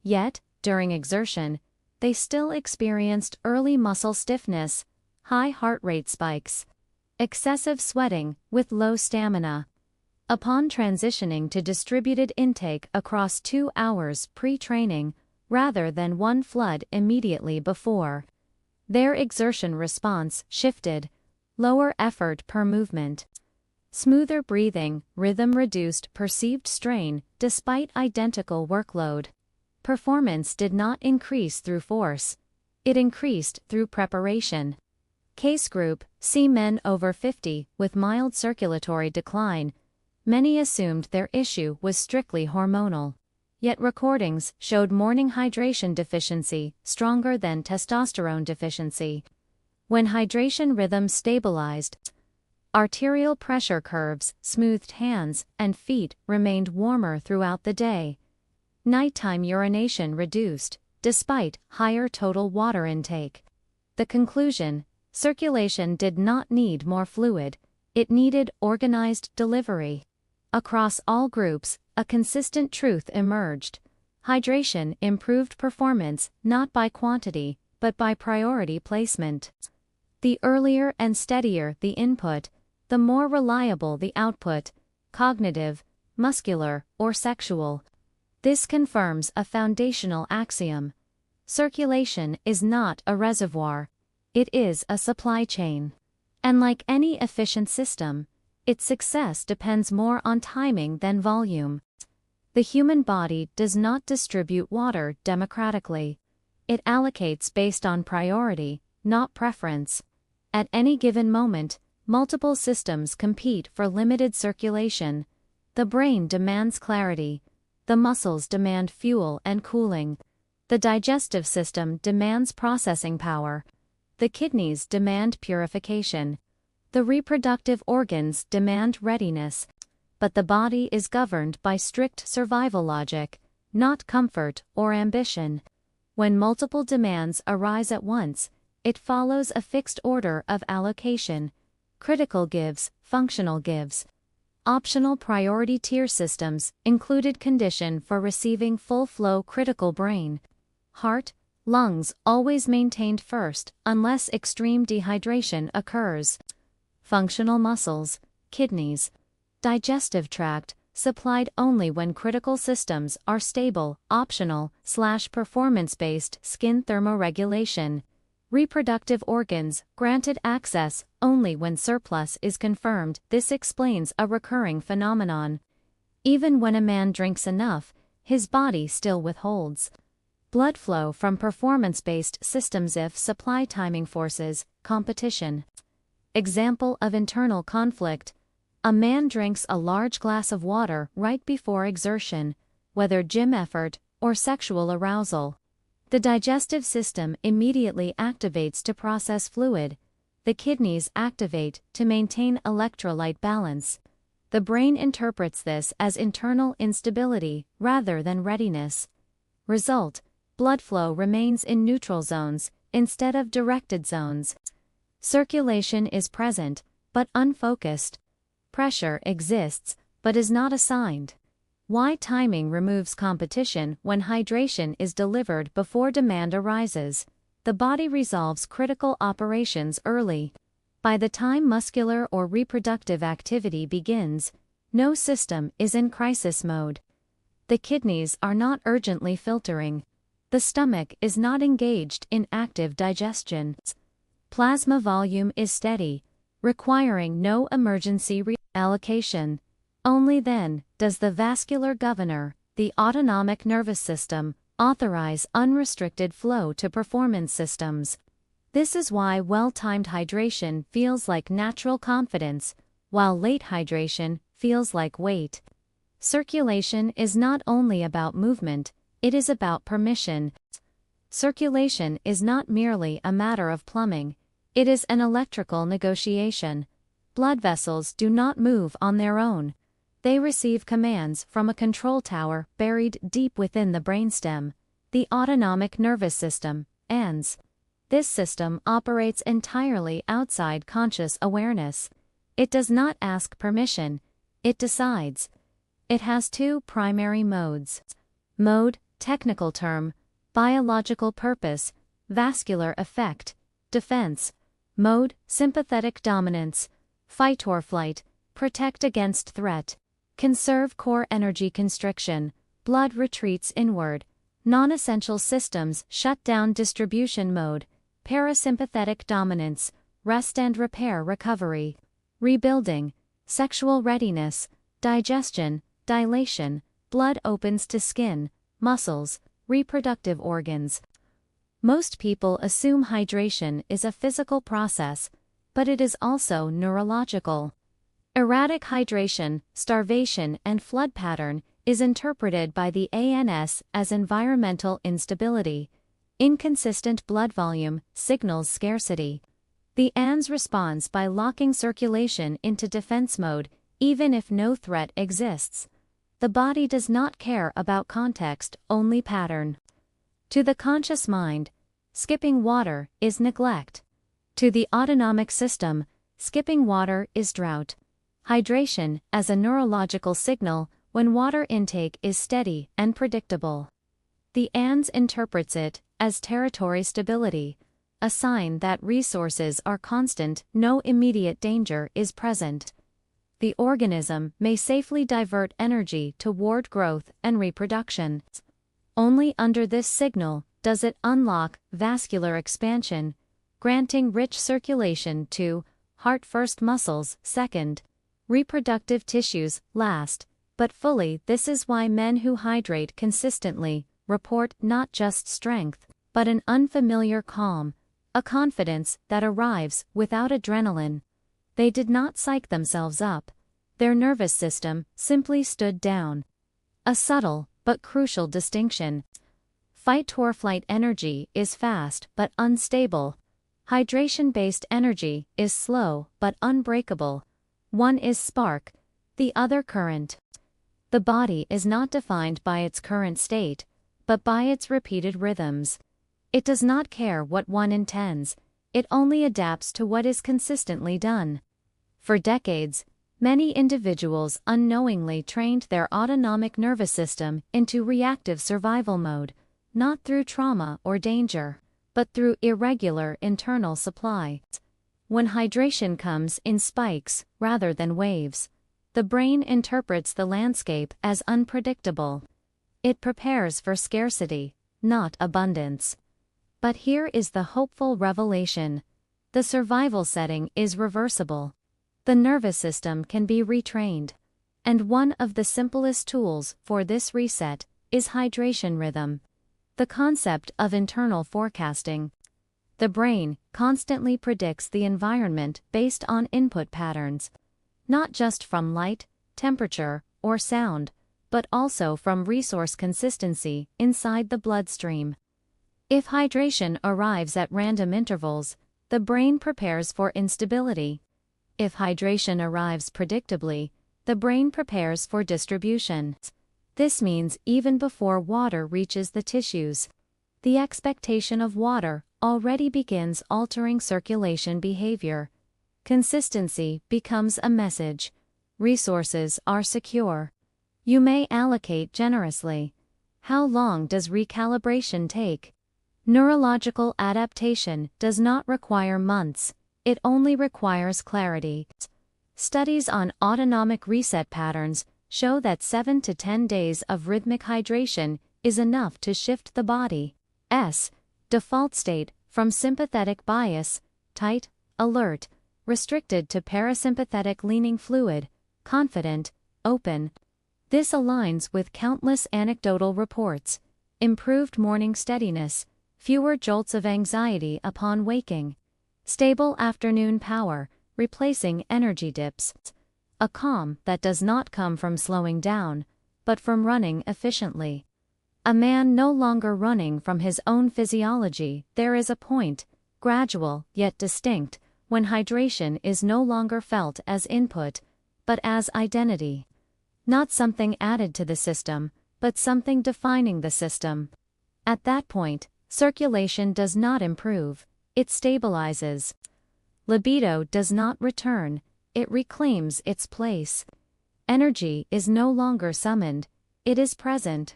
Yet, during exertion, they still experienced early muscle stiffness, high heart rate spikes, excessive sweating with low stamina. Upon transitioning to distributed intake across 2 hours pre-training, rather than one flood immediately before, their exertion response shifted, lower effort per movement, smoother breathing, rhythm reduced perceived strain despite identical workload. Performance did not increase through force. It increased through preparation. Case Group C, men over 50 with mild circulatory decline. Many assumed their issue was strictly hormonal. Yet recordings showed morning hydration deficiency stronger than testosterone deficiency. When hydration rhythm stabilized, arterial pressure curves, smoothed hands, and feet remained warmer throughout the day. Nighttime urination reduced, despite higher total water intake. The conclusion: circulation did not need more fluid, it needed organized delivery. Across all groups, a consistent truth emerged. Hydration improved performance not by quantity, but by priority placement. The earlier and steadier the input, the more reliable the output, cognitive, muscular, or sexual. This confirms a foundational axiom. Circulation is not a reservoir. It is a supply chain. And like any efficient system, its success depends more on timing than volume. The human body does not distribute water democratically. It allocates based on priority, not preference. At any given moment, multiple systems compete for limited circulation. The brain demands clarity. The muscles demand fuel and cooling. The digestive system demands processing power. The kidneys demand purification. The reproductive organs demand readiness. But the body is governed by strict survival logic, not comfort or ambition. When multiple demands arise at once, it follows a fixed order of allocation: critical gives, functional gives. Optional priority tier systems included condition for receiving full-flow critical brain. Heart, lungs always maintained first unless extreme dehydration occurs. Functional muscles, kidneys, digestive tract, supplied only when critical systems are stable. Optional/performance-based skin thermoregulation. Reproductive organs granted access only when surplus is confirmed. This explains a recurring phenomenon. Even when a man drinks enough, his body still withholds blood flow from performance-based systems if supply timing forces competition. Example of internal conflict: a man drinks a large glass of water right before exertion, whether gym effort or sexual arousal. The digestive system immediately activates to process fluid. The kidneys activate to maintain electrolyte balance. The brain interprets this as internal instability rather than readiness. Result: blood flow remains in neutral zones instead of directed zones. Circulation is present, but unfocused. Pressure exists, but is not assigned. Why timing removes competition when hydration is delivered before demand arises. The body resolves critical operations early. By the time muscular or reproductive activity begins, no system is in crisis mode. The kidneys are not urgently filtering. The stomach is not engaged in active digestion. Plasma volume is steady, requiring no emergency reallocation. Only then does the vascular governor, the autonomic nervous system, authorize unrestricted flow to performance systems. This is why well-timed hydration feels like natural confidence, while late hydration feels like weight. Circulation is not only about movement, it is about permission. Circulation is not merely a matter of plumbing, it is an electrical negotiation. Blood vessels do not move on their own. They receive commands from a control tower buried deep within the brainstem, the autonomic nervous system, ANS. This system operates entirely outside conscious awareness. It does not ask permission, it decides. It has two primary modes. Mode, technical term, biological purpose, vascular effect, defense. Mode, sympathetic dominance, fight or flight, protect against threat. Conserve core energy constriction, blood retreats inward. Non-essential systems shut down distribution mode, parasympathetic dominance, rest and repair recovery. Rebuilding, sexual readiness, digestion, dilation, blood opens to skin, muscles, reproductive organs. Most people assume hydration is a physical process, but it is also neurological. Erratic hydration, starvation, and flood pattern is interpreted by the ANS as environmental instability. Inconsistent blood volume signals scarcity. The ANS responds by locking circulation into defense mode, even if no threat exists. The body does not care about context, only pattern. To the conscious mind, skipping water is neglect. To the autonomic system, skipping water is drought. Hydration as a neurological signal when water intake is steady and predictable. The ANS interprets it as territory stability, a sign that resources are constant, no immediate danger is present. The organism may safely divert energy toward growth and reproduction. Only under this signal does it unlock vascular expansion, granting rich circulation to heart first, muscles second, reproductive tissues last, But fully, this is why men who hydrate consistently report not just strength, but an unfamiliar calm, a confidence that arrives without adrenaline. They did not psych themselves up. Their nervous system simply stood down. A subtle but crucial distinction. Fight-or-flight energy is fast but unstable. Hydration-based energy is slow but unbreakable. One is spark, the other current. The body is not defined by its current state, but by its repeated rhythms. It does not care what one intends, it only adapts to what is consistently done. For decades, many individuals unknowingly trained their autonomic nervous system into reactive survival mode, not through trauma or danger, but through irregular internal supply. When hydration comes in spikes rather than waves, the brain interprets the landscape as unpredictable. It prepares for scarcity, not abundance. But here is the hopeful revelation. The survival setting is reversible. The nervous system can be retrained. And one of the simplest tools for this reset is hydration rhythm. The concept of internal forecasting. The brain constantly predicts the environment based on input patterns, not just from light, temperature, or sound, but also from resource consistency inside the bloodstream. If hydration arrives at random intervals, the brain prepares for instability. If hydration arrives predictably, the brain prepares for distribution. This means even before water reaches the tissues, the expectation of water already begins altering circulation behavior. Consistency becomes a message. Resources are secure. You may allocate generously. How long does recalibration take? Neurological adaptation does not require months, it only requires clarity. Studies on autonomic reset patterns show that 7 to 10 days of rhythmic hydration is enough to shift the body's default state from sympathetic bias, tight, alert, restricted to parasympathetic leaning fluid, confident, open. This aligns with countless anecdotal reports. Improved morning steadiness, fewer jolts of anxiety upon waking, stable afternoon power, replacing energy dips. A calm that does not come from slowing down, but from running efficiently. A man no longer running from his own physiology. There is a point, gradual yet distinct, when hydration is no longer felt as input, but as identity. Not something added to the system, but something defining the system. At that point, circulation does not improve, it stabilizes. Libido does not return, it reclaims its place. Energy is no longer summoned, it is present.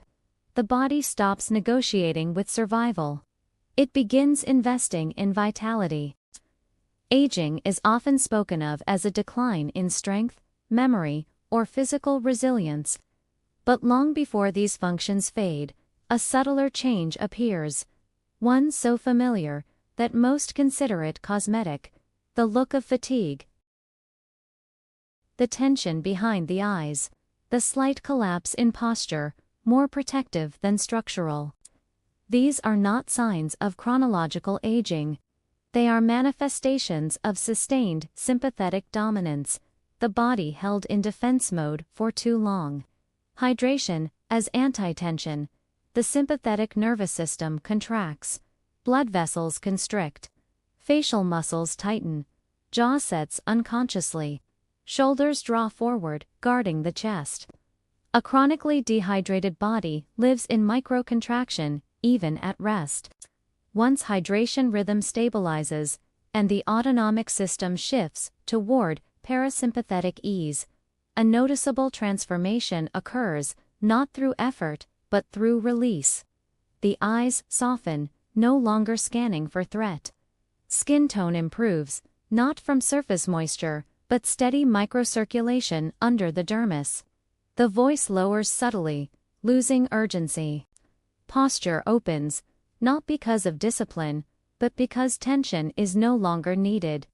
The body stops negotiating with survival. It begins investing in vitality. Aging is often spoken of as a decline in strength, memory, or physical resilience. But long before these functions fade, a subtler change appears. One so familiar that most consider it cosmetic: the look of fatigue, the tension behind the eyes, the slight collapse in posture, more protective than structural. These are not signs of chronological aging. They are manifestations of sustained sympathetic dominance, the body held in defense mode for too long. Hydration as anti-tension. The sympathetic nervous system contracts. Blood vessels constrict. Facial muscles tighten. Jaw sets unconsciously. Shoulders draw forward, guarding the chest. A chronically dehydrated body lives in microcontraction, even at rest. Once hydration rhythm stabilizes, and the autonomic system shifts toward parasympathetic ease, a noticeable transformation occurs, not through effort, but through release. The eyes soften, no longer scanning for threat. Skin tone improves, not from surface moisture, but steady microcirculation under the dermis. The voice lowers subtly, losing urgency. Posture opens, not because of discipline, but because tension is no longer needed.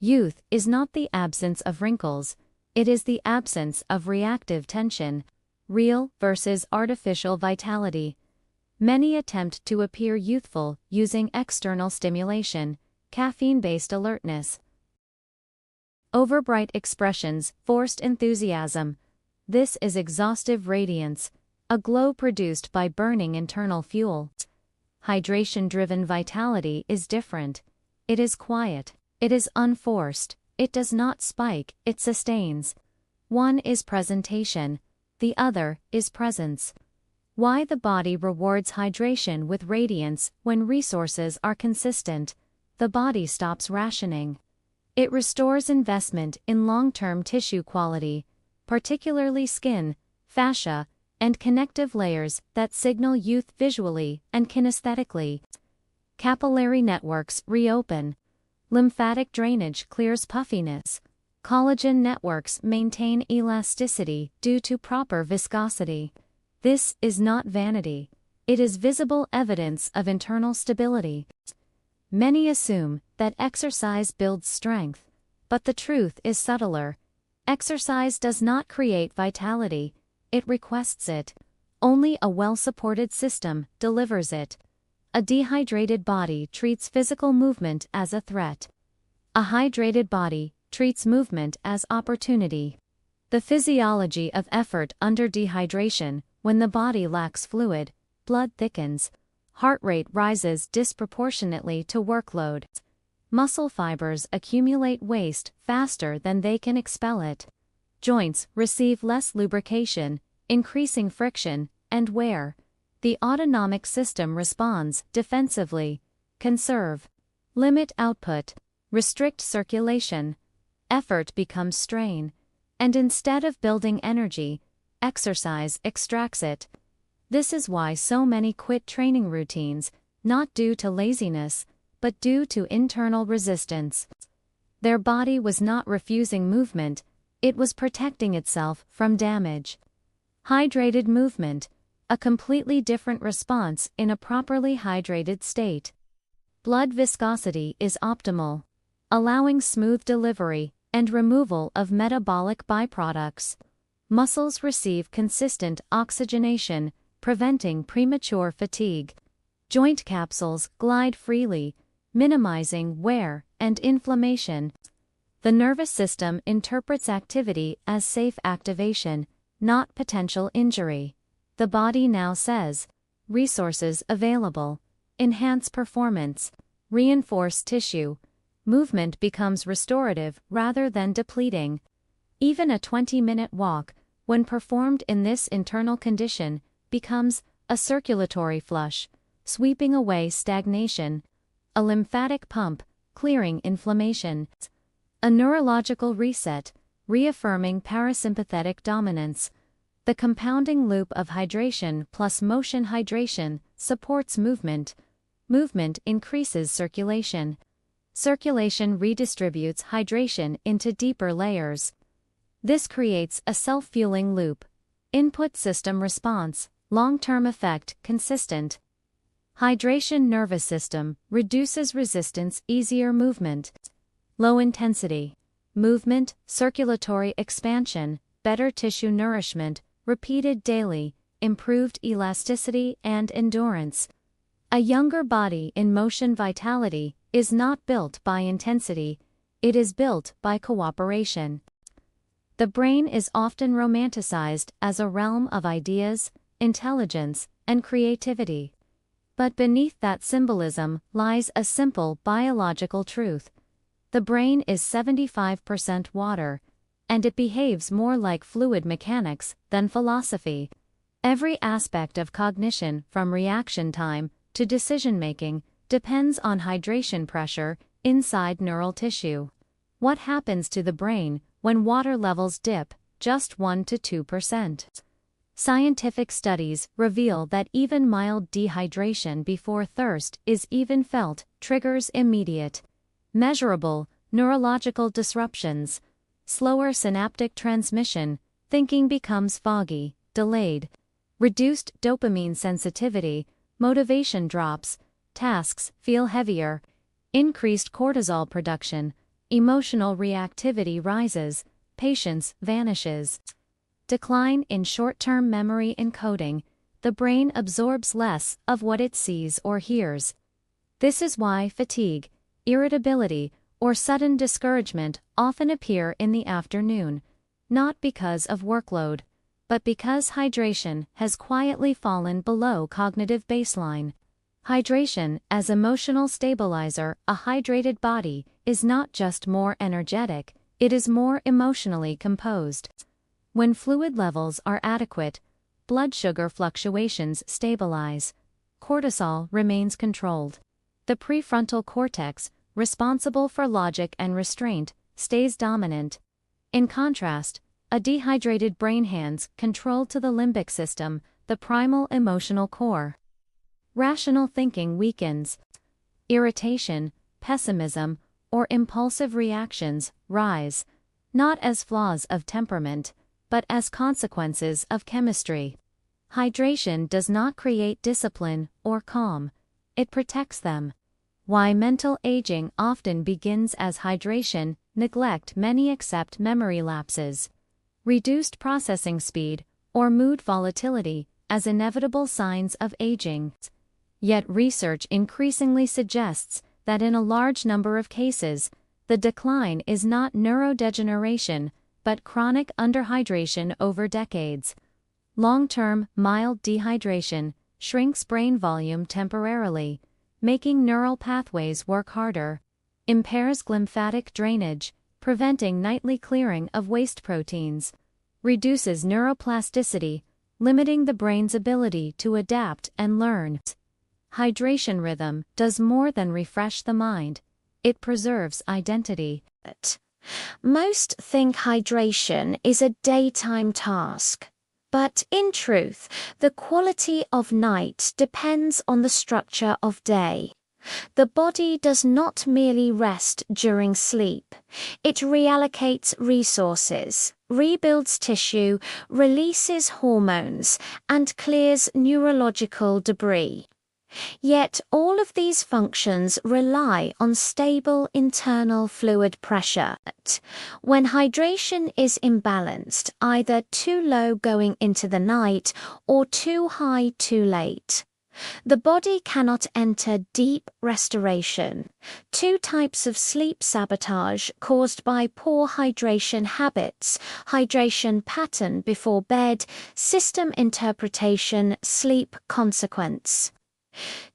Youth is not the absence of wrinkles, It is the absence of reactive tension, real versus artificial vitality. Many attempt to appear youthful using external stimulation, caffeine-based alertness, overbright expressions, forced enthusiasm. This is exhaustive radiance, a glow produced by burning internal fuel. Hydration-driven vitality is different. It is quiet. It is unforced. It does not spike, it sustains. One is presentation, the other is presence. Why the body rewards hydration with radiance when resources are consistent. The body stops rationing. It restores investment in long-term tissue quality, particularly skin, fascia, and connective layers that signal youth visually and kinesthetically. Capillary networks reopen. Lymphatic drainage clears puffiness. Collagen networks maintain elasticity due to proper viscosity. This is not vanity. It is visible evidence of internal stability. Many assume that exercise builds strength, but the truth is subtler. Exercise does not create vitality, it requests it. Only a well-supported system delivers it. A dehydrated body treats physical movement as a threat. A hydrated body treats movement as opportunity. The physiology of effort under dehydration: when the body lacks fluid, blood thickens, heart rate rises disproportionately to workload. Muscle fibers accumulate waste faster than they can expel it. Joints receive less lubrication, increasing friction and wear. The autonomic system responds defensively: conserve, limit output, restrict circulation. Effort becomes strain, and instead of building energy, exercise extracts it. This is why so many quit training routines, not due to laziness, but due to internal resistance. Their body was not refusing movement, it was protecting itself from damage. Hydrated movement: a completely different response in a properly hydrated state. Blood viscosity is optimal, allowing smooth delivery and removal of metabolic byproducts. Muscles receive consistent oxygenation, preventing premature fatigue. Joint capsules glide freely, minimizing wear and inflammation. The nervous system interprets activity as safe activation, not potential injury. The body now says, resources available, enhance performance, reinforce tissue. Movement becomes restorative rather than depleting. Even a 20-minute walk, when performed in this internal condition, becomes a circulatory flush, sweeping away stagnation, a lymphatic pump, clearing inflammation, a neurological reset, reaffirming parasympathetic dominance. The compounding loop of hydration plus motion hydration supports movement. Movement increases circulation. Circulation redistributes hydration into deeper layers. This creates a self-fueling loop. Input system response, long-term effect consistent. Hydration nervous system reduces resistance, easier movement. Low intensity movement, circulatory expansion, better tissue nourishment, repeated daily, improved elasticity and endurance. A younger body in motion vitality is not built by intensity, it is built by cooperation. The brain is often romanticized as a realm of ideas, intelligence, and creativity. But beneath that symbolism lies a simple biological truth. The brain is 75% water, and it behaves more like fluid mechanics than philosophy. Every aspect of cognition, from reaction time to decision-making, depends on hydration pressure inside neural tissue. What happens to the brain when water levels dip just 1 to 2%? Scientific studies reveal that even mild dehydration before thirst is even felt triggers immediate, measurable neurological disruptions, slower synaptic transmission, thinking becomes foggy, delayed, reduced dopamine sensitivity, motivation drops, tasks feel heavier, increased cortisol production, emotional reactivity rises, patience vanishes. Decline in short-term memory encoding. The brain absorbs less of what it sees or hears. This is why fatigue, irritability, or sudden discouragement often appear in the afternoon, not because of workload, but because hydration has quietly fallen below cognitive baseline. Hydration as emotional stabilizer. A hydrated body is not just more energetic, it is more emotionally composed. When fluid levels are adequate, blood sugar fluctuations stabilize. Cortisol remains controlled. The prefrontal cortex, responsible for logic and restraint, stays dominant. In contrast, a dehydrated brain hands control to the limbic system, the primal emotional core. Rational thinking weakens. Irritation, pessimism, or impulsive reactions rise, not as flaws of temperament, but as consequences of chemistry. Hydration does not create discipline or calm, it protects them. Why mental aging often begins as hydration neglect. Many accept memory lapses, reduced processing speed, or mood volatility as inevitable signs of aging. Yet research increasingly suggests that in a large number of cases, the decline is not neurodegeneration, but chronic underhydration over decades. Long-term, mild dehydration shrinks brain volume temporarily, making neural pathways work harder, impairs lymphatic drainage, preventing nightly clearing of waste proteins, reduces neuroplasticity, limiting the brain's ability to adapt and learn. Hydration rhythm does more than refresh the mind, it preserves identity. Most think hydration is a daytime task. But in truth, the quality of night depends on the structure of day. The body does not merely rest during sleep. It reallocates resources, rebuilds tissue, releases hormones, and clears neurological debris. Yet all of these functions rely on stable internal fluid pressure. When hydration is imbalanced, either too low going into the night or too high too late, the body cannot enter deep restoration. Two types of sleep sabotage caused by poor hydration habits: hydration pattern before bed, system interpretation, sleep consequence.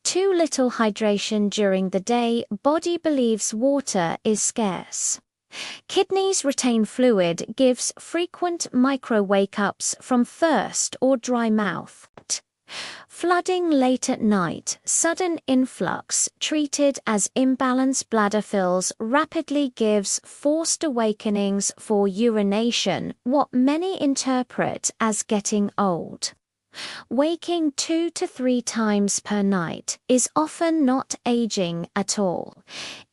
Too little hydration during the day, body believes water is scarce. Kidneys retain fluid, gives frequent micro-wake-ups from thirst or dry mouth. Flooding late at night, sudden influx treated as imbalanced bladder fills rapidly gives forced awakenings for urination, what many interpret as getting old. Waking 2 to 3 times per night is often not aging at all.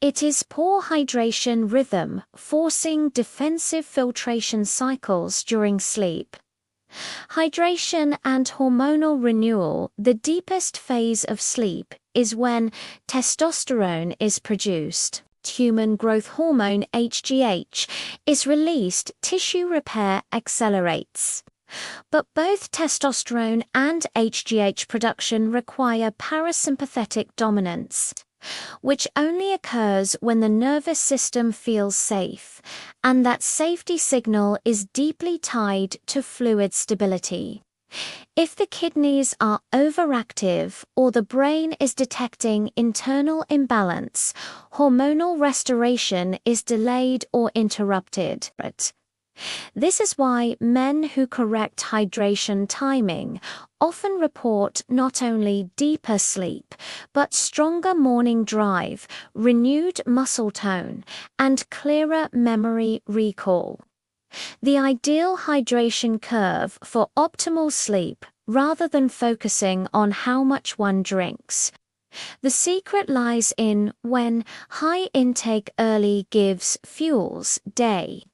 It is poor hydration rhythm forcing defensive filtration cycles during sleep. Hydration and hormonal renewal. The deepest phase of sleep is when testosterone is produced. Human growth hormone HGH is released, tissue repair accelerates. But both testosterone and HGH production require parasympathetic dominance, which only occurs when the nervous system feels safe, and that safety signal is deeply tied to fluid stability. If the kidneys are overactive or the brain is detecting internal imbalance, hormonal restoration is delayed or interrupted. This is why men who correct hydration timing often report not only deeper sleep, but stronger morning drive, renewed muscle tone, and clearer memory recall. The ideal hydration curve for optimal sleep, rather than focusing on how much one drinks. The secret lies in when high intake early gives fuels day,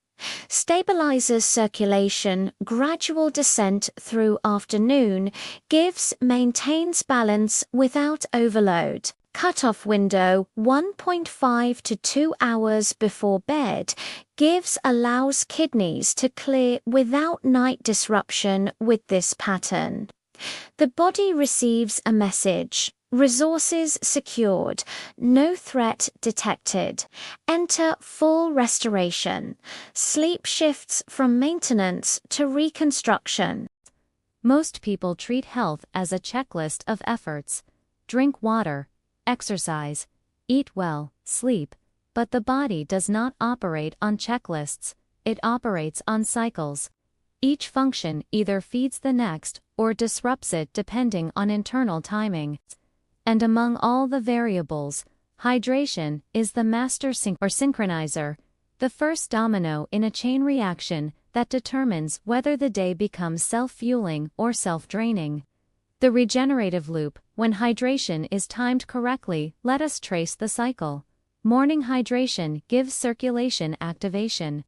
stabilizes circulation, gradual descent through afternoon, maintains balance without overload. cutoff window 1.5 to 2 hours before bed allows kidneys to clear without night disruption with this pattern. The body receives a message. Resources secured. No threat detected. Enter full restoration. Sleep shifts from maintenance to reconstruction. Most people treat health as a checklist of efforts. Drink water, exercise, eat well, sleep, but the body does not operate on checklists, it operates on cycles. Each function either feeds the next or disrupts it depending on internal timing. And among all the variables, hydration is the master synchronizer, the first domino in a chain reaction that determines whether the day becomes self-fueling or self-draining. The regenerative loop, when hydration is timed correctly, let us trace the cycle. Morning hydration gives circulation activation.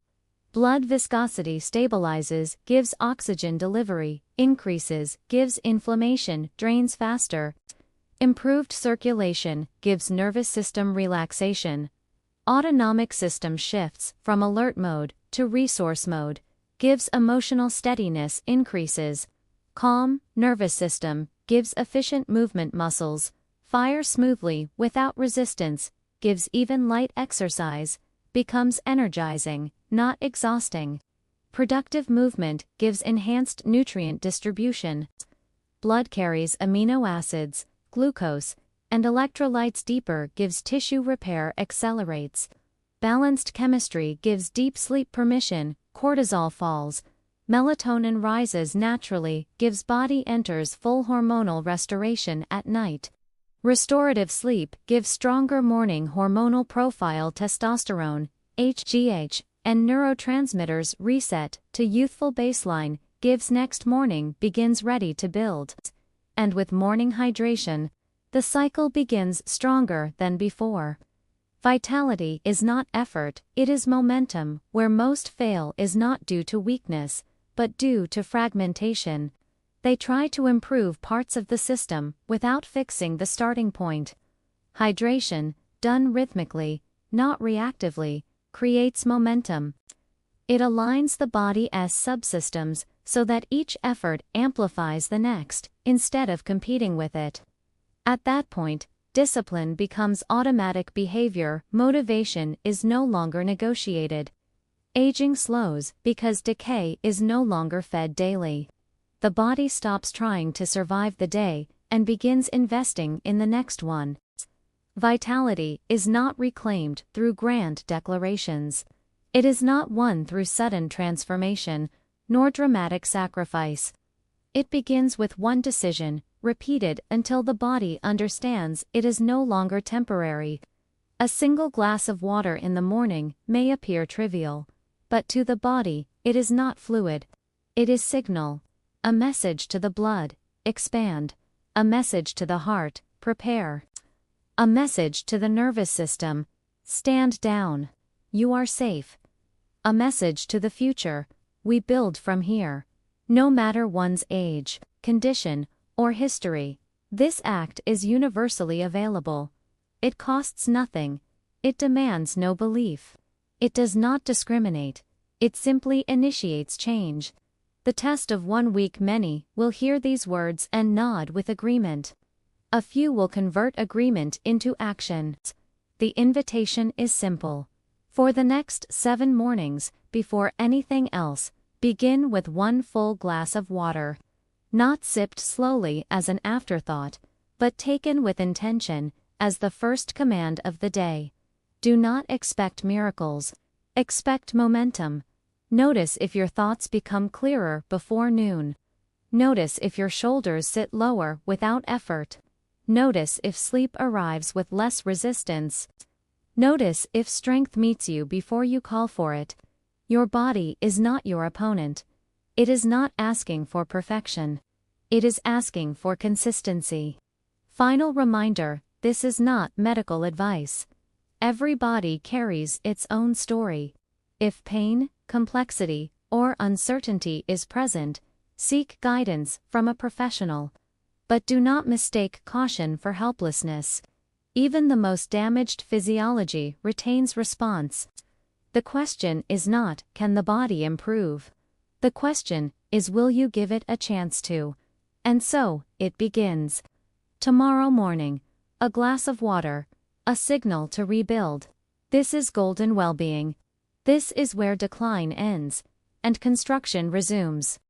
Blood viscosity stabilizes, gives oxygen delivery, increases, gives inflammation, drains faster. Improved circulation gives nervous system relaxation. Autonomic system shifts from alert mode to resource mode, gives emotional steadiness, increases. Calm, nervous system, gives efficient movement muscles, fire smoothly without resistance, gives even light exercise, becomes energizing, not exhausting. Productive movement gives enhanced nutrient distribution. Blood carries amino acids, glucose, and electrolytes deeper, gives tissue repair, accelerates. Balanced chemistry gives deep sleep permission, cortisol falls. Melatonin rises naturally, gives body enters full hormonal restoration at night. Restorative sleep gives stronger morning hormonal profile, testosterone, HGH, and neurotransmitters reset to youthful baseline, gives next morning begins ready to build. And with morning hydration, the cycle begins stronger than before. Vitality is not effort, it is momentum. Where most fail is not due to weakness, but due to fragmentation. They try to improve parts of the system without fixing the starting point. Hydration, done rhythmically, not reactively, creates momentum. It aligns the body's subsystems so that each effort amplifies the next, instead of competing with it. At that point, discipline becomes automatic behavior, motivation is no longer negotiated. Aging slows because decay is no longer fed daily. The body stops trying to survive the day and begins investing in the next one. Vitality is not reclaimed through grand declarations. It is not won through sudden transformation, nor dramatic sacrifice. It begins with one decision, repeated until the body understands it is no longer temporary. A single glass of water in the morning may appear trivial, but to the body, it is not fluid. It is signal. A message to the blood, expand. A message to the heart, prepare. A message to the nervous system, stand down. You are safe. A message to the future, we build from here. No matter one's age, condition, or history, this act is universally available. It costs nothing. It demands no belief. It does not discriminate. It simply initiates change. The test of 1 week, many will hear these words and nod with agreement. A few will convert agreement into action. The invitation is simple. For the next 7 mornings, before anything else, begin with 1 full glass of water. Not sipped slowly as an afterthought, but taken with intention, as the first command of the day. Do not expect miracles. Expect momentum. Notice if your thoughts become clearer before noon. Notice if your shoulders sit lower without effort. Notice if sleep arrives with less resistance. Notice if strength meets you before you call for it. Your body is not your opponent. It is not asking for perfection. It is asking for consistency. Final reminder, this is not medical advice. Every body carries its own story. If pain, complexity, or uncertainty is present, seek guidance from a professional. But do not mistake caution for helplessness. Even the most damaged physiology retains response. The question is not, can the body improve? The question is, will you give it a chance to? And so, it begins. Tomorrow morning, a glass of water, a signal to rebuild. This is golden well-being. This is where decline ends, and construction resumes.